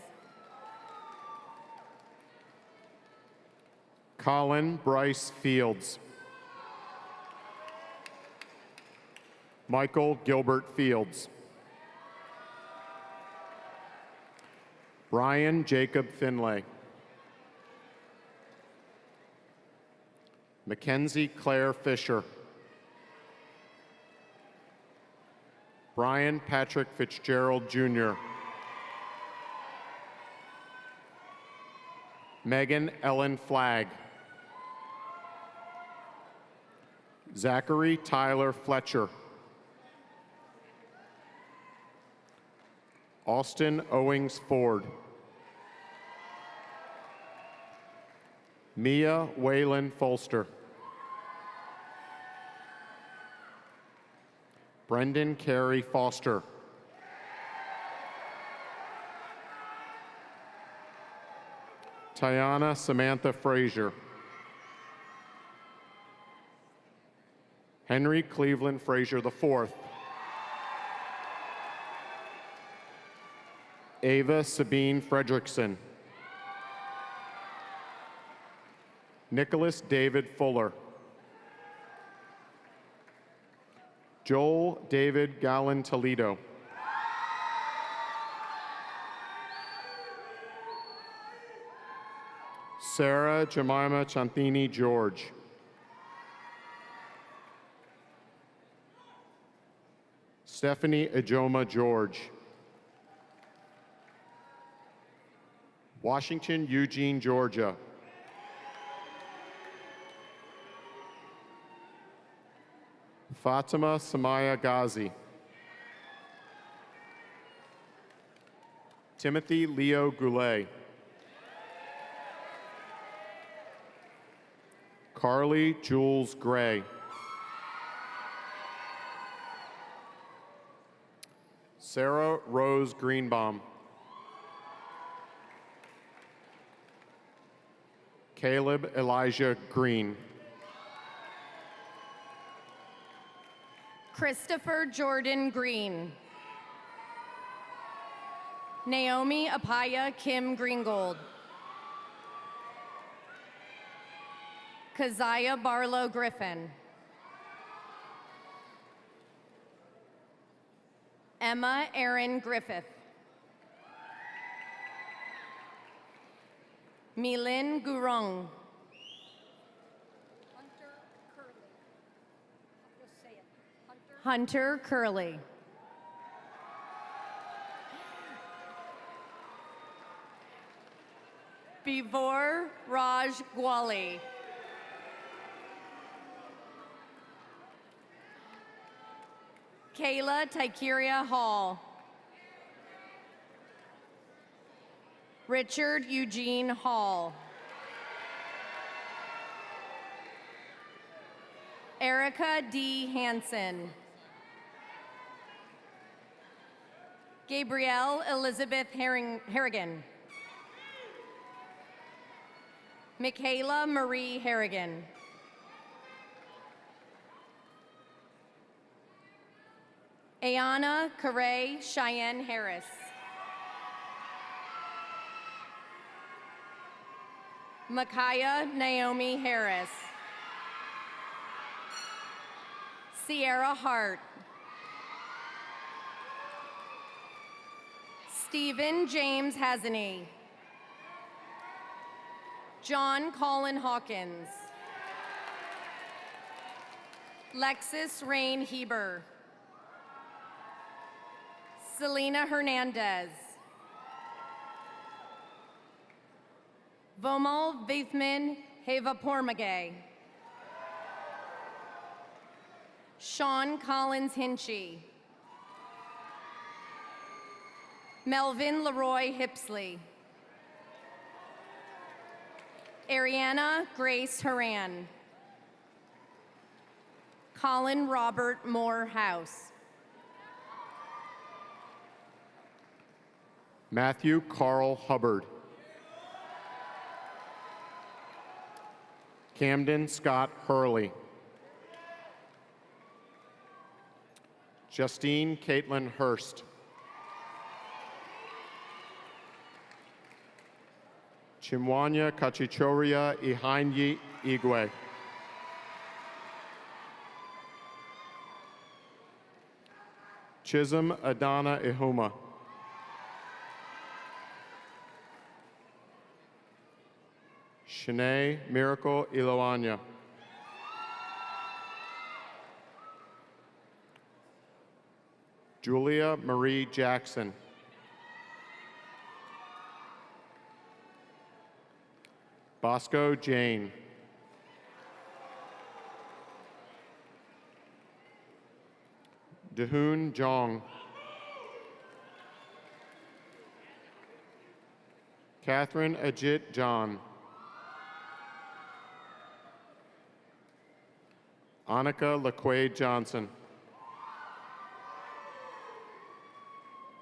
Colin Bryce Fields. Michael Gilbert Fields. Brian Jacob Finlay. Mackenzie Claire Fisher. Brian Patrick Fitzgerald Jr. Megan Ellen Flagg. Zachary Tyler Fletcher. Austin Owings Ford. Mia Wayland Folster. Brendan Carey Foster. Tiana Samantha Frazier. Henry Cleveland Frazier IV. Ava Sabine Fredrickson. Nicholas David Fuller. Joel David Gallen Toledo. Sarah Jemima Chanthini George. Stephanie Ijoma George. Washington Eugene Georgia. Fatima Samaya Ghazi. Timothy Leo Goulet. Carly Jules Gray. Sarah Rose Greenbaum. Caleb Elijah Green. Christopher Jordan Green. Naomi Apaya Kim Greengold. Keziah Barlow Griffin. Emma Erin Griffith. Milin Gurung. Hunter Curley. Bivor Raj Gwali. Michaela Tykeria Hall. Richard Eugene Hall. Erica D. Hansen. Gabrielle Elizabeth Harrigan. Michaela Marie Harrigan. Ayana Correa Cheyenne Harris. Micaiah Naomi Harris. Sierra Hart. Stephen James Hasany. John Colin Hawkins. Lexis Rain Heber. Selena Hernandez. Vomal Vithman Heva Pormagay. Sean Collins Hinchy. Melvin Leroy Hipsley. Ariana Grace Haran. Colin Robert Moore House. Matthew Carl Hubbard. Camden Scott Hurley. Justine Caitlin Hurst. Chimwanya Kachichoria Ihanyi Igwe. Chisholm Adana Ihuma. Shanae Miracle Iloanya. Julia Marie Jackson. Bosco Jane. Dahoon Jong. Catherine Ajit John. Annika LaQuaid Johnson.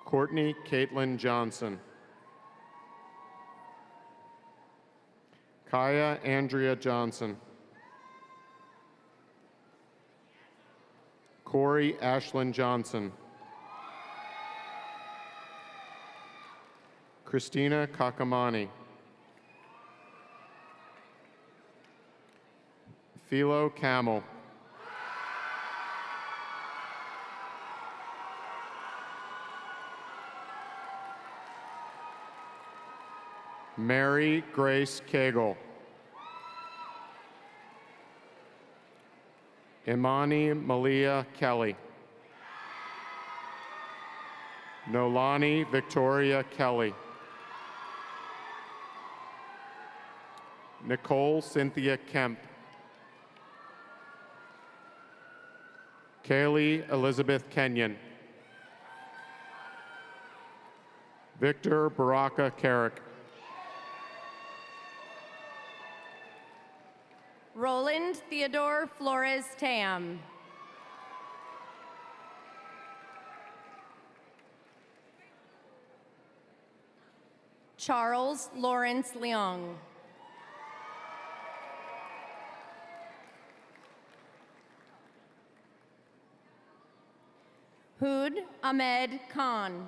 Courtney Caitlin Johnson. Kaya Andrea Johnson. Corey Ashlyn Johnson. Christina Kakamani. Philo Camel. Mary Grace Cagle. Imani Malia Kelly. Nolani Victoria Kelly. Nicole Cynthia Kemp. Kaylee Elizabeth Kenyon. Victor Baraka Carrick. Roland Theodore Flores Tam. Charles Lawrence Leong. Hood Ahmed Khan.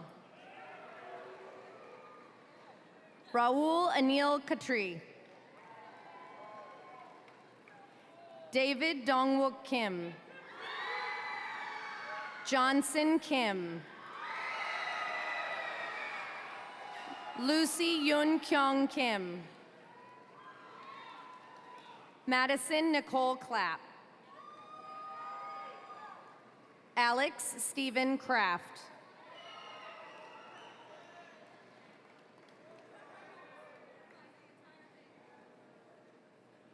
Raul Anil Khatri. David Dongwook Kim. Johnson Kim. Lucy Yun Kyung Kim. Madison Nicole Clapp. Alex Stephen Kraft.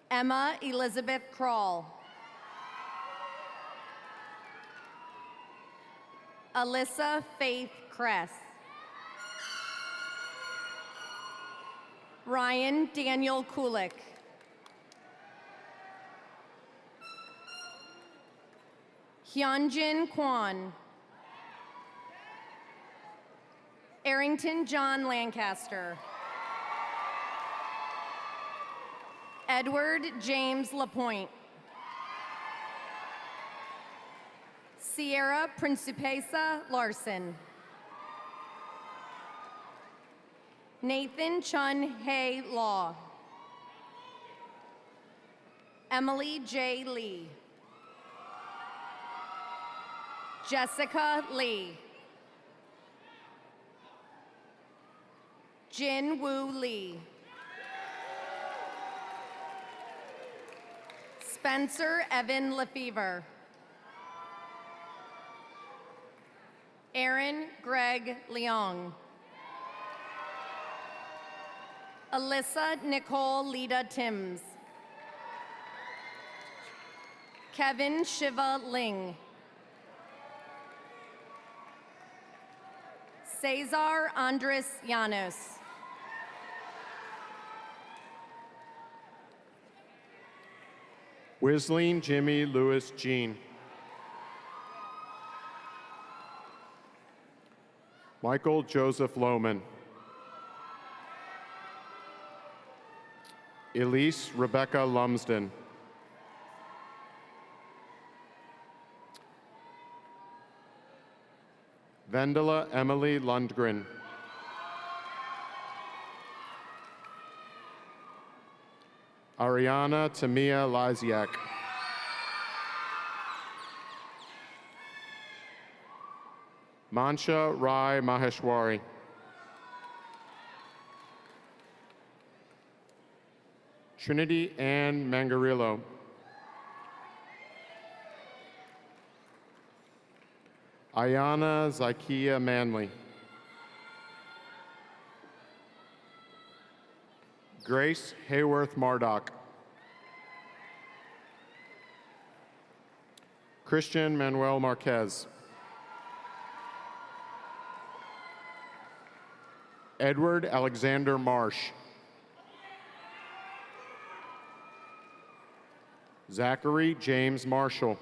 Emma Elizabeth Kroll. Alyssa Faith Kress. Ryan Daniel Kulik. Hyunjin Kwan. Arrington John Lancaster. Edward James Lapointe. Sierra Principesa Larson. Nathan Chun Hae Law. Emily J. Lee. Jessica Lee. Jin Woo Lee. Spencer Evan Lefevre. Aaron Greg Leong. Alyssa Nicole Lita Timms. Kevin Shiva Ling. Cesar Andres Llanos. Wisleen Jimmy Lewis Jean. Michael Joseph Lohman. Elise Rebecca Lumsden. Vendela Emily Lundgren. Ariana Tamia Lysiak. Mansha Rai Maheshwari. Trinity Ann Mangarillo. Ayana Zakia Manley. Grace Hayworth Mardock. Christian Manuel Marquez. Edward Alexander Marsh. Zachary James Marshall.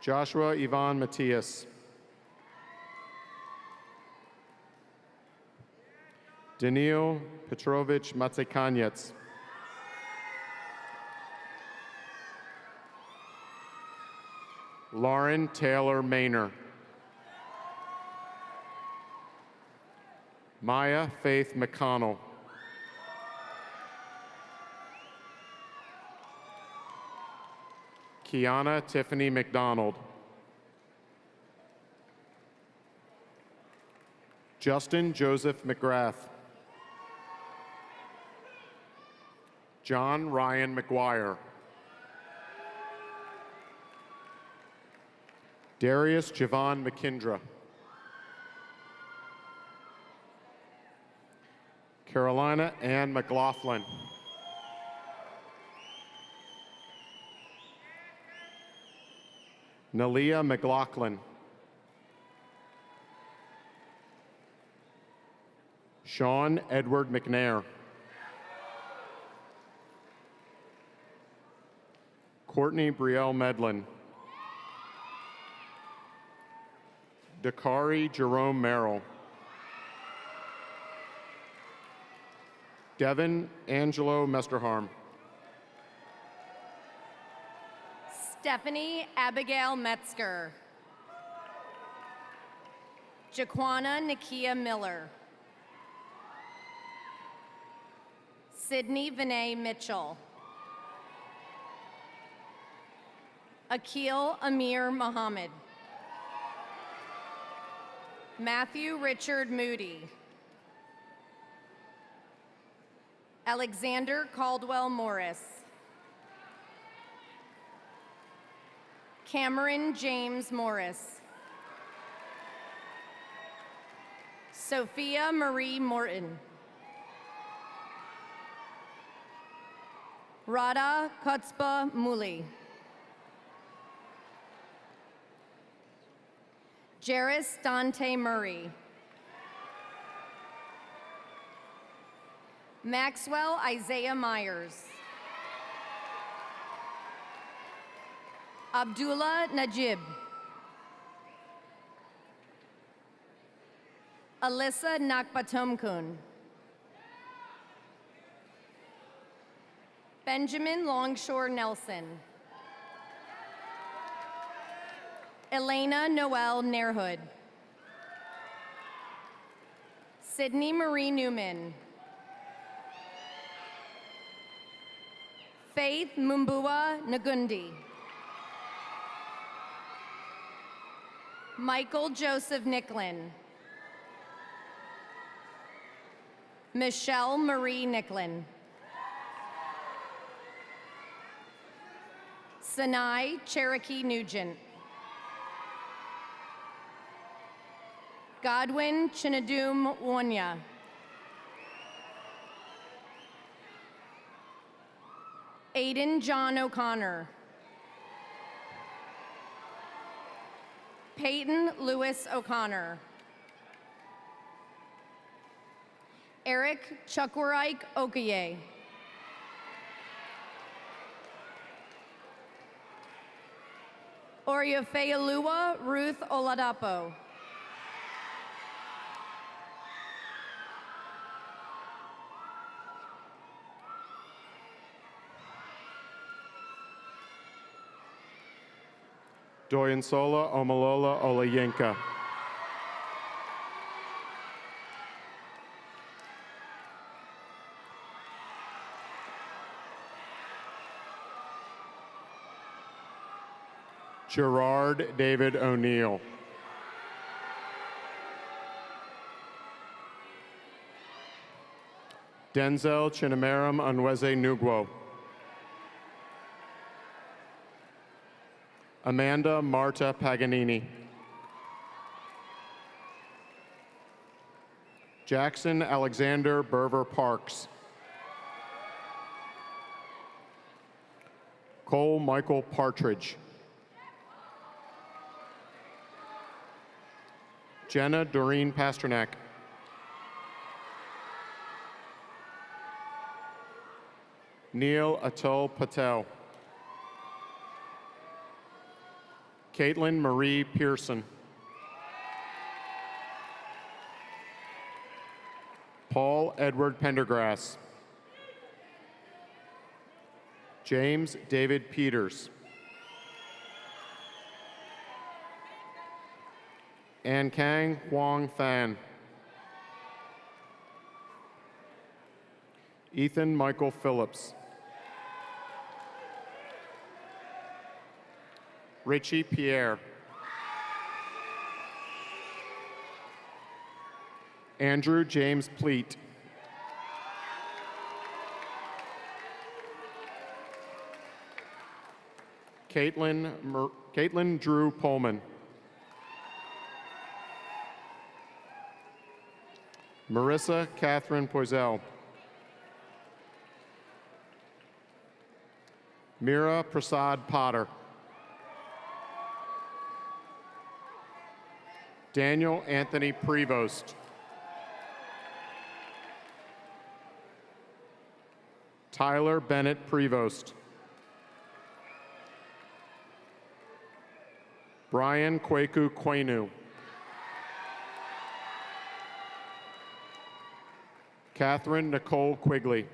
Joshua Ivan Matias. Daniil Petrovich Matsekanyets. Lauren Taylor Maynor. Maya Faith McConnell. Kiana Tiffany McDonald. Justin Joseph McGrath. John Ryan McGuire. Darius Javon McKindra. Carolina Ann McLaughlin. Nalia McLaughlin. Sean Edward McNair. Courtney Brielle Medlin. Dakari Jerome Merrill. Devin Angelo Mesterharm. Stephanie Abigail Metzger. Jaquana Nakia Miller. Sydney Vinay Mitchell. Akil Amir Muhammad. Matthew Richard Moody. Alexander Caldwell Morris. Cameron James Morris. Sophia Marie Morton. Radha Kutzba Muli. Jairus Dante Murray. Maxwell Isaiah Myers. Abdullah Najib. Alyssa Nakbatomkun. Benjamin Longshore Nelson. Elena Noel Nairhood. Sydney Marie Newman. Faith Mumbua Nagundi. Michael Joseph Nicklin. Michelle Marie Nicklin. Sinai Cherokee Nugent. Godwin Chinadum Wonya. Aiden John O'Connor. Peyton Lewis O'Connor. Eric Chukwaraik Okaye. Oriofeoluwa Ruth Oladapo. Doyensola Omalola Olayinka. Gerard David O'Neill. Denzel Chinamaram Onweze Nugwo. Amanda Marta Paganini. Jackson Alexander Berver Parks. Cole Michael Partridge. Jenna Doreen Pasternak. Neil Atul Patel. Caitlin Marie Pearson. Paul Edward Pendergrass. James David Peters. An Kang Huang Fan. Ethan Michael Phillips. Richie Pierre. Andrew James Pleat. Caitlin Drew Pullman. Marissa Catherine Poisel. Mira Prasad Potter. Daniel Anthony Prevost. Tyler Bennett Prevost. Brian Kwaku Kwenu. Catherine Nicole Quigley.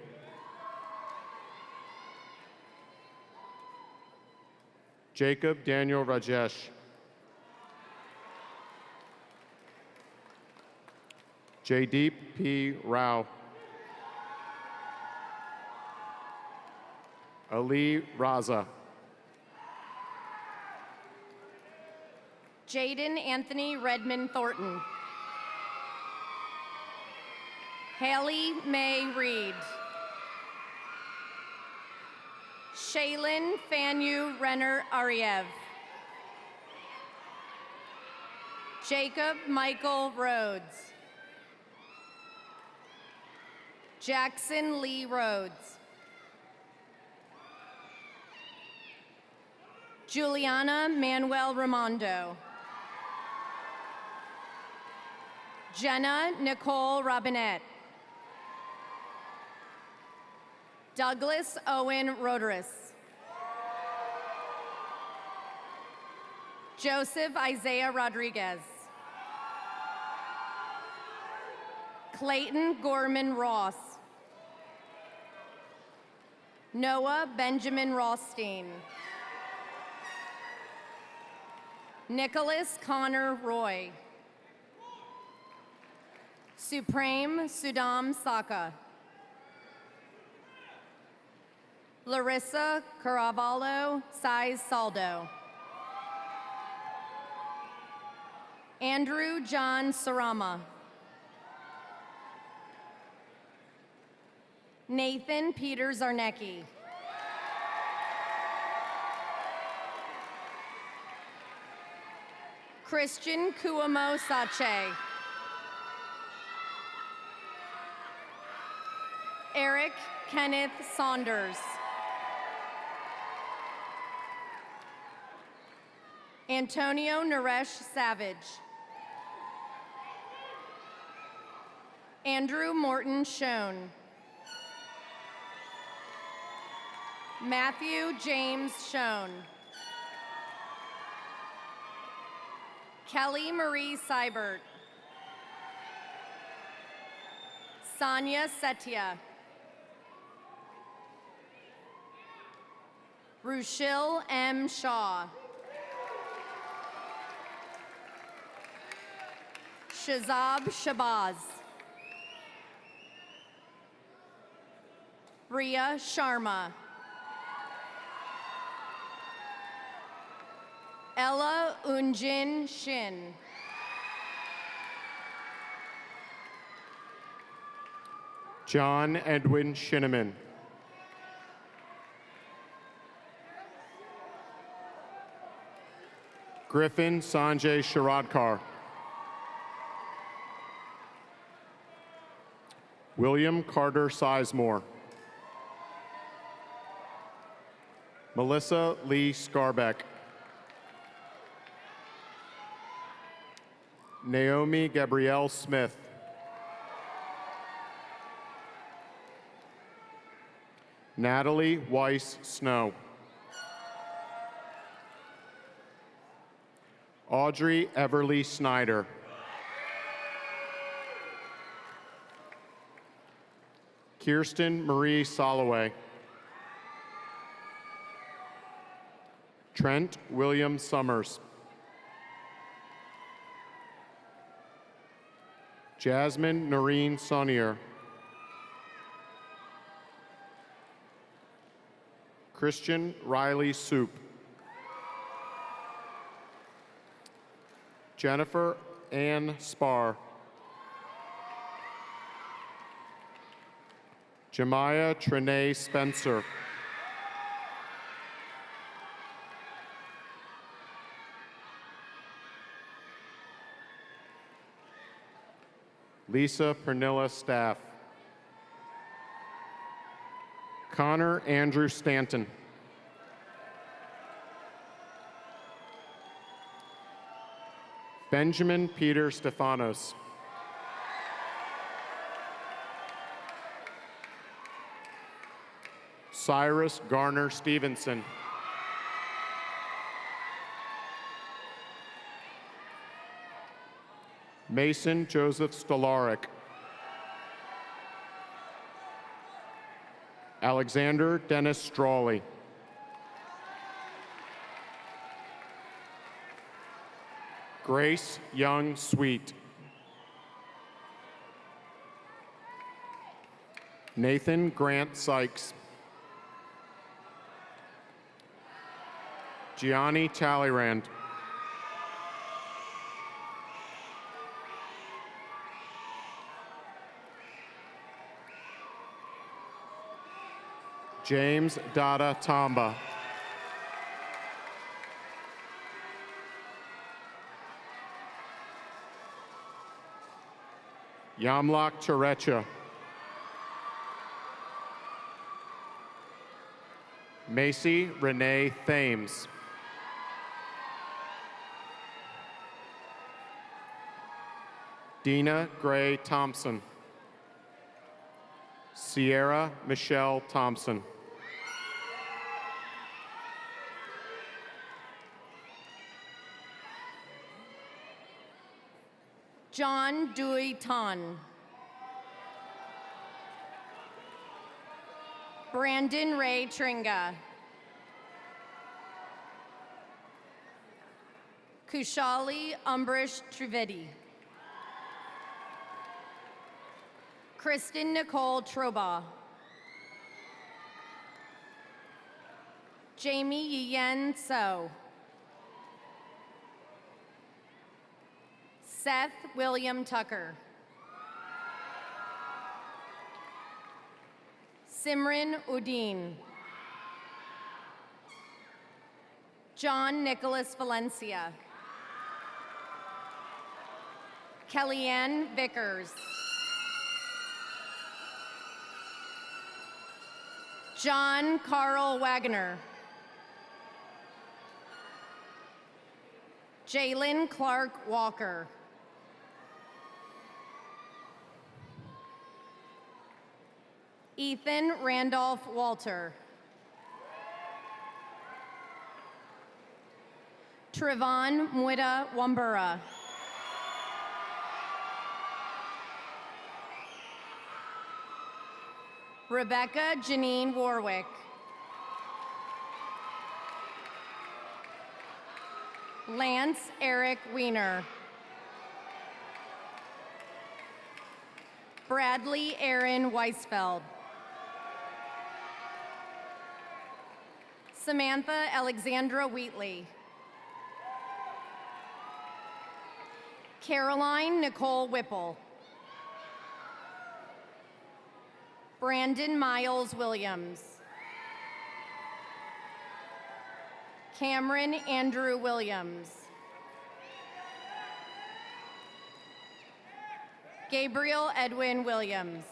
Jacob Daniel Rajesh. Jaydeep P. Rao. Ali Raza. Jaden Anthony Redmond Thornton. Haley May Reed. Shaylin Fanyu Renner Ariev. Jacob Michael Rhodes. Jackson Lee Rhodes. Juliana Manuel Ramondo. Jenna Nicole Robinette. Douglas Owen Roderus. Joseph Isaiah Rodriguez. Clayton Gorman Ross. Noah Benjamin Rothstein. Nicholas Connor Roy. Supreme Sudam Saka. Larissa Caravallo Saiz Saldo. Andrew John Sarama. Nathan Peter Zarnecki. Christian Kuamo Sache. Eric Kenneth Saunders. Antonio Naresh Savage. Andrew Morton Schoen. Matthew James Schoen. Kelly Marie Seibert. Sonia Setia. Rushil M. Shaw. Shazab Shabazz. Ria Sharma. Ella Unjin Shin. John Edwin Shinneman. Griffin Sanjay Sharadkar. William Carter Sizemore. Melissa Lee Scarbeck. Naomi Gabrielle Smith. Natalie Weiss Snow. Audrey Everly Snyder. Kirsten Marie Soloway. Trent William Summers. Jasmine Noreen Sonnier. Christian Riley Soup. Jennifer Ann Spar. Jemiah Trinae Spencer. Lisa Pernilla Staff. Connor Andrew Stanton. Benjamin Peter Stefanos. Cyrus Garner Stevenson. Mason Joseph Stolaric. Alexander Dennis Strawley. Grace Young Sweet. Nathan Grant Sykes. Gianni Talleyrand. James Dada Tamba. Yamlak Terecha. Macy Renee Thames. Dina Gray Thompson. Sierra Michelle Thompson. John Dui Tan. Brandon Ray Tringa. Kushali Umbrish Trivedi. Kristen Nicole Troba. Jamie Yen So. Seth William Tucker. Simran Udine. John Nicholas Valencia. Kellyanne Vickers. John Carl Wagner. Jalen Clark Walker. Ethan Randolph Walter. Trevon Mwita Wambura. Rebecca Janine Warwick. Lance Eric Wiener. Bradley Aaron Weisfeld. Samantha Alexandra Wheatley. Caroline Nicole Whipple. Brandon Miles Williams. Cameron Andrew Williams. Gabriel Edwin Williams.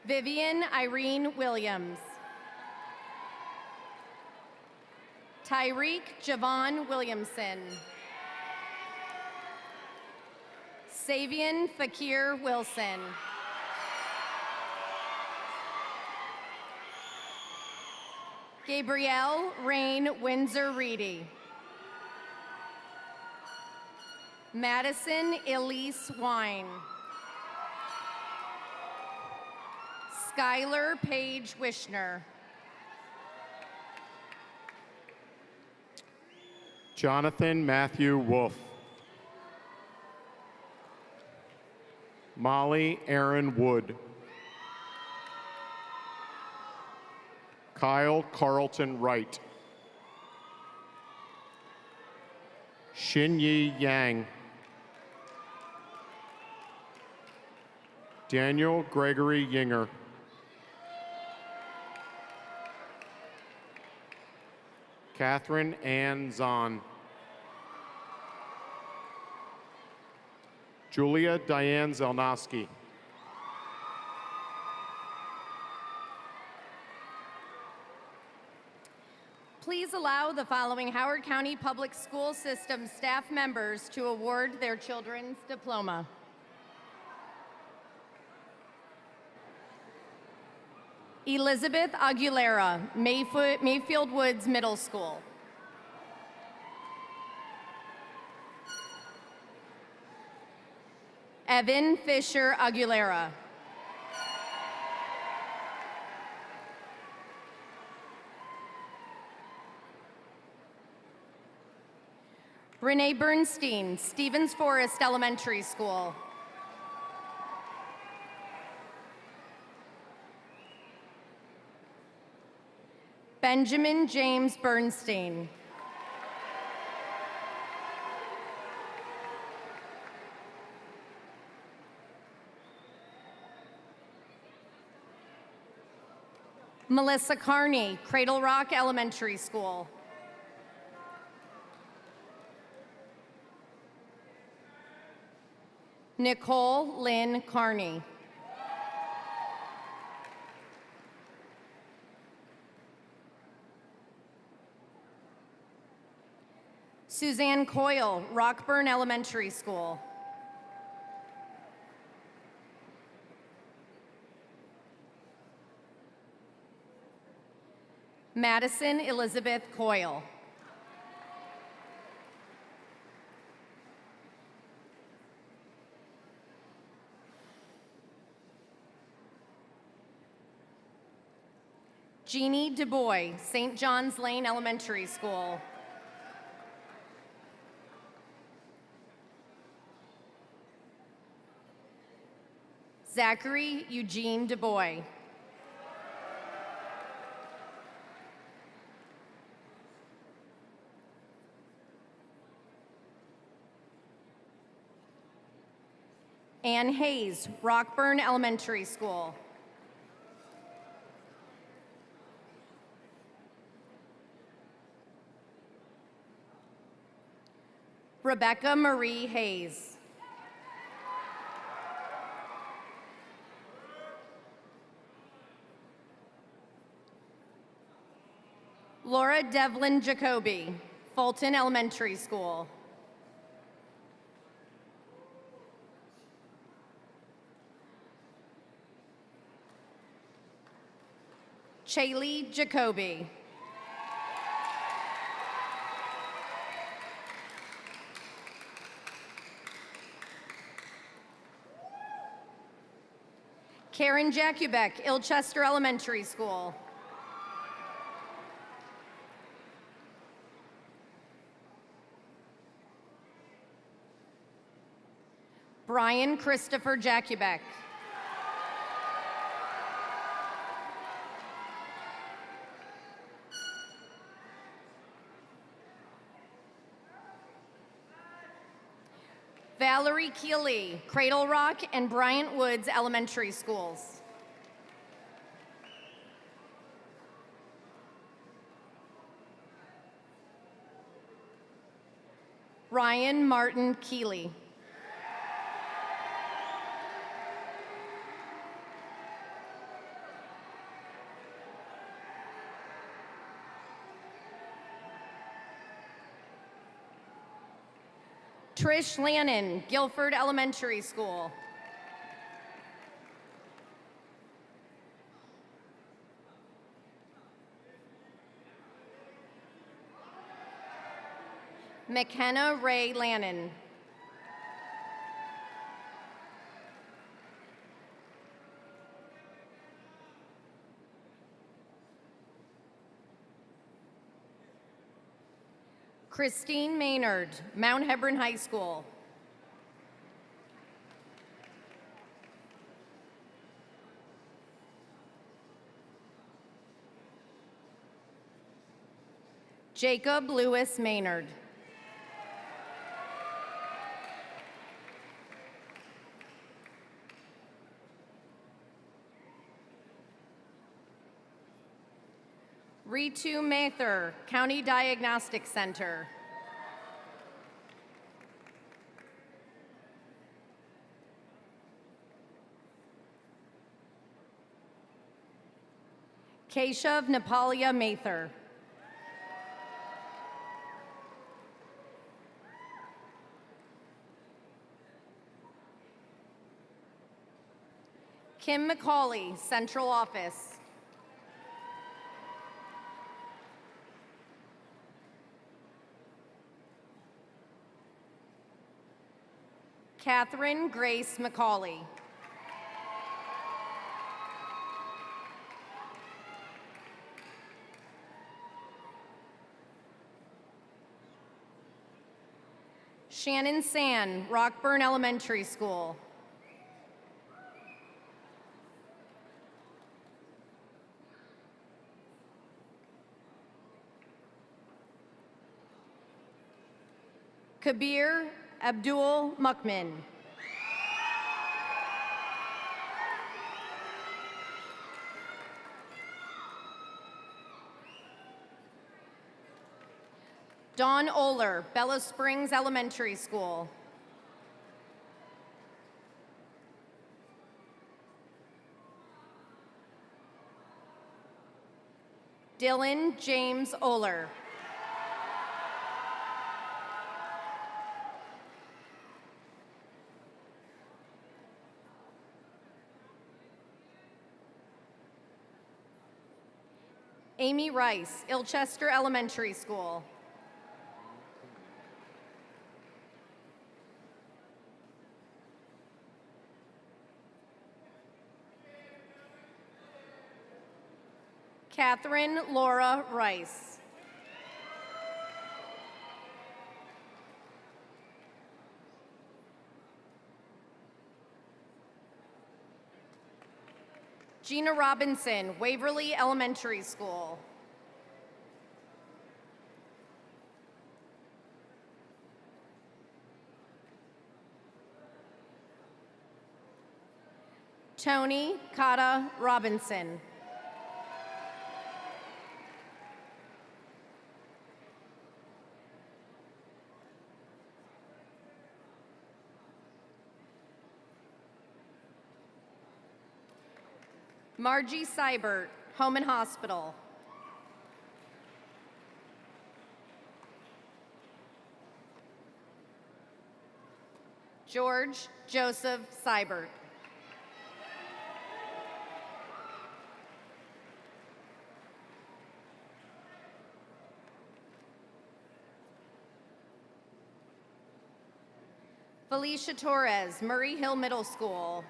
Vivian Irene Williams. Tyreek Javon Williamson. Savian Fakir Wilson. Gabrielle Rain Windsor Reedy. Madison Elise Wine. Skylar Paige Wishner. Jonathan Matthew Wolf. Molly Aaron Wood. Kyle Carlton Wright. Xinyi Yang. Daniel Gregory Yinger. Catherine Ann Zahn. Julia Diane Zelnowski. Please allow the following Howard County Public School System staff members to award their children's diploma. Elizabeth Aguilera, Mayfield Woods Middle School. Evan Fisher Aguilera. Renee Bernstein, Stevens Forest Elementary School. Benjamin James Bernstein. Melissa Carney, Cradle Rock Elementary School. Nicole Lynn Carney. Suzanne Coyle, Rockburn Elementary School. Madison Elizabeth Coyle. Jeannie DuBois, St. John's Lane Elementary School. Zachary Eugene DuBois. Ann Hayes, Rockburn Elementary School. Rebecca Marie Hayes. Laura Devlin Jacoby, Fulton Elementary School. Chaylee Jacoby. Karen Jakubek, Ilchester Elementary School. Brian Christopher Jakubek. Valerie Keeley, Cradle Rock and Bryant Woods Elementary Schools. Ryan Martin Keeley. Trish Lannon, Guilford Elementary School. McKenna Ray Lannon. Christine Maynard, Mount Hebron High School. Jacob Lewis Maynard. Ritu Mather, County Diagnostic Center. Keshav Napalia Mather. Kim McCauley, Central Office. Catherine Grace McCauley. Shannon San, Rockburn Elementary School. Kabir Abdul Mukmin. Dawn Oler, Bellow Springs Elementary School. Dylan James Oler. Amy Rice, Ilchester Elementary School. Catherine Laura Rice. Gina Robinson, Waverly Elementary School. Tony Kata Robinson. Margie Seibert, Home and Hospital. George Joseph Seibert. Felicia Torres, Murray Hill Middle School.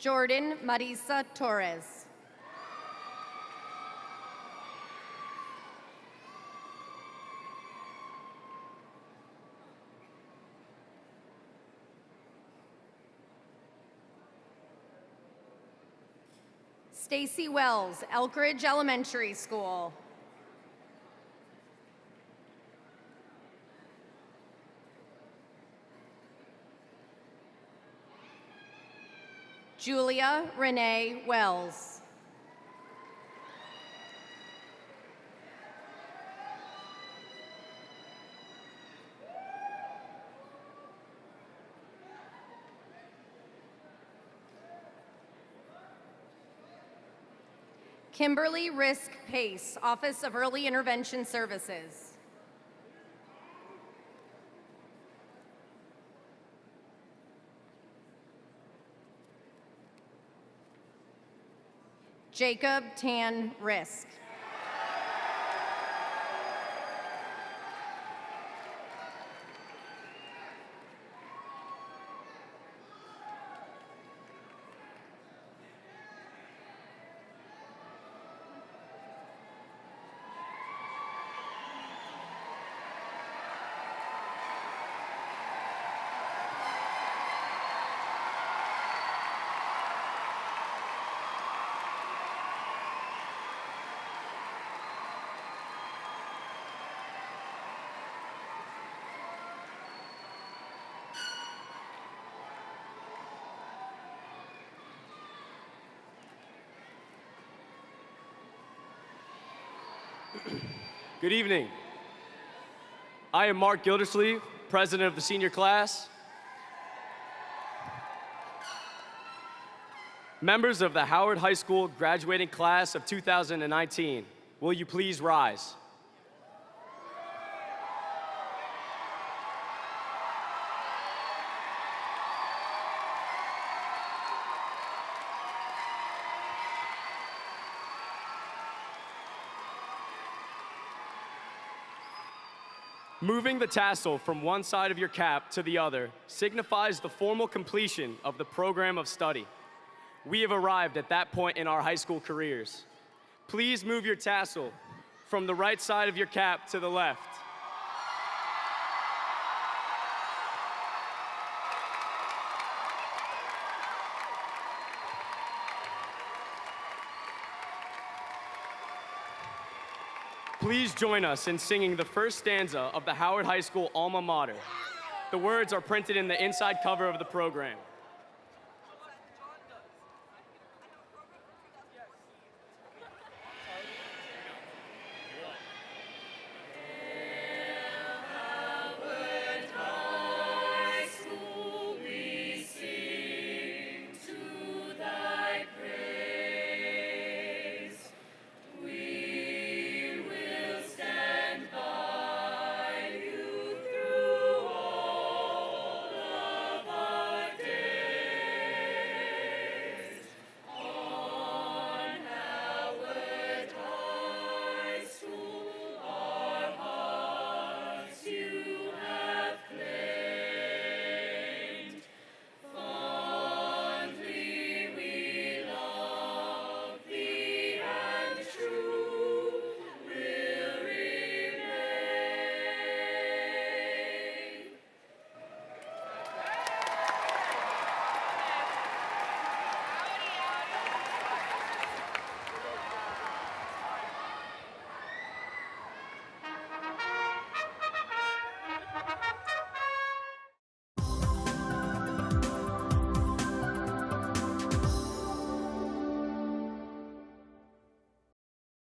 Jordan Marisa Torres. Stacy Wells, Elkridge Elementary School. Julia Renee Wells. Kimberly Risk Pace, Office of Early Intervention Services. Jacob Tan Risk. Good evening. I am Mark Gildersleeve, president of the senior class. Members of the Howard High School graduating class of 2019, will you please rise? Moving the tassel from one side of your cap to the other signifies the formal completion of the program of study. We have arrived at that point in our high school careers. Please move your tassel from the right side of your cap to the left. Please join us in singing the first stanza of the Howard High School alma mater. The words are printed in the inside cover of the program.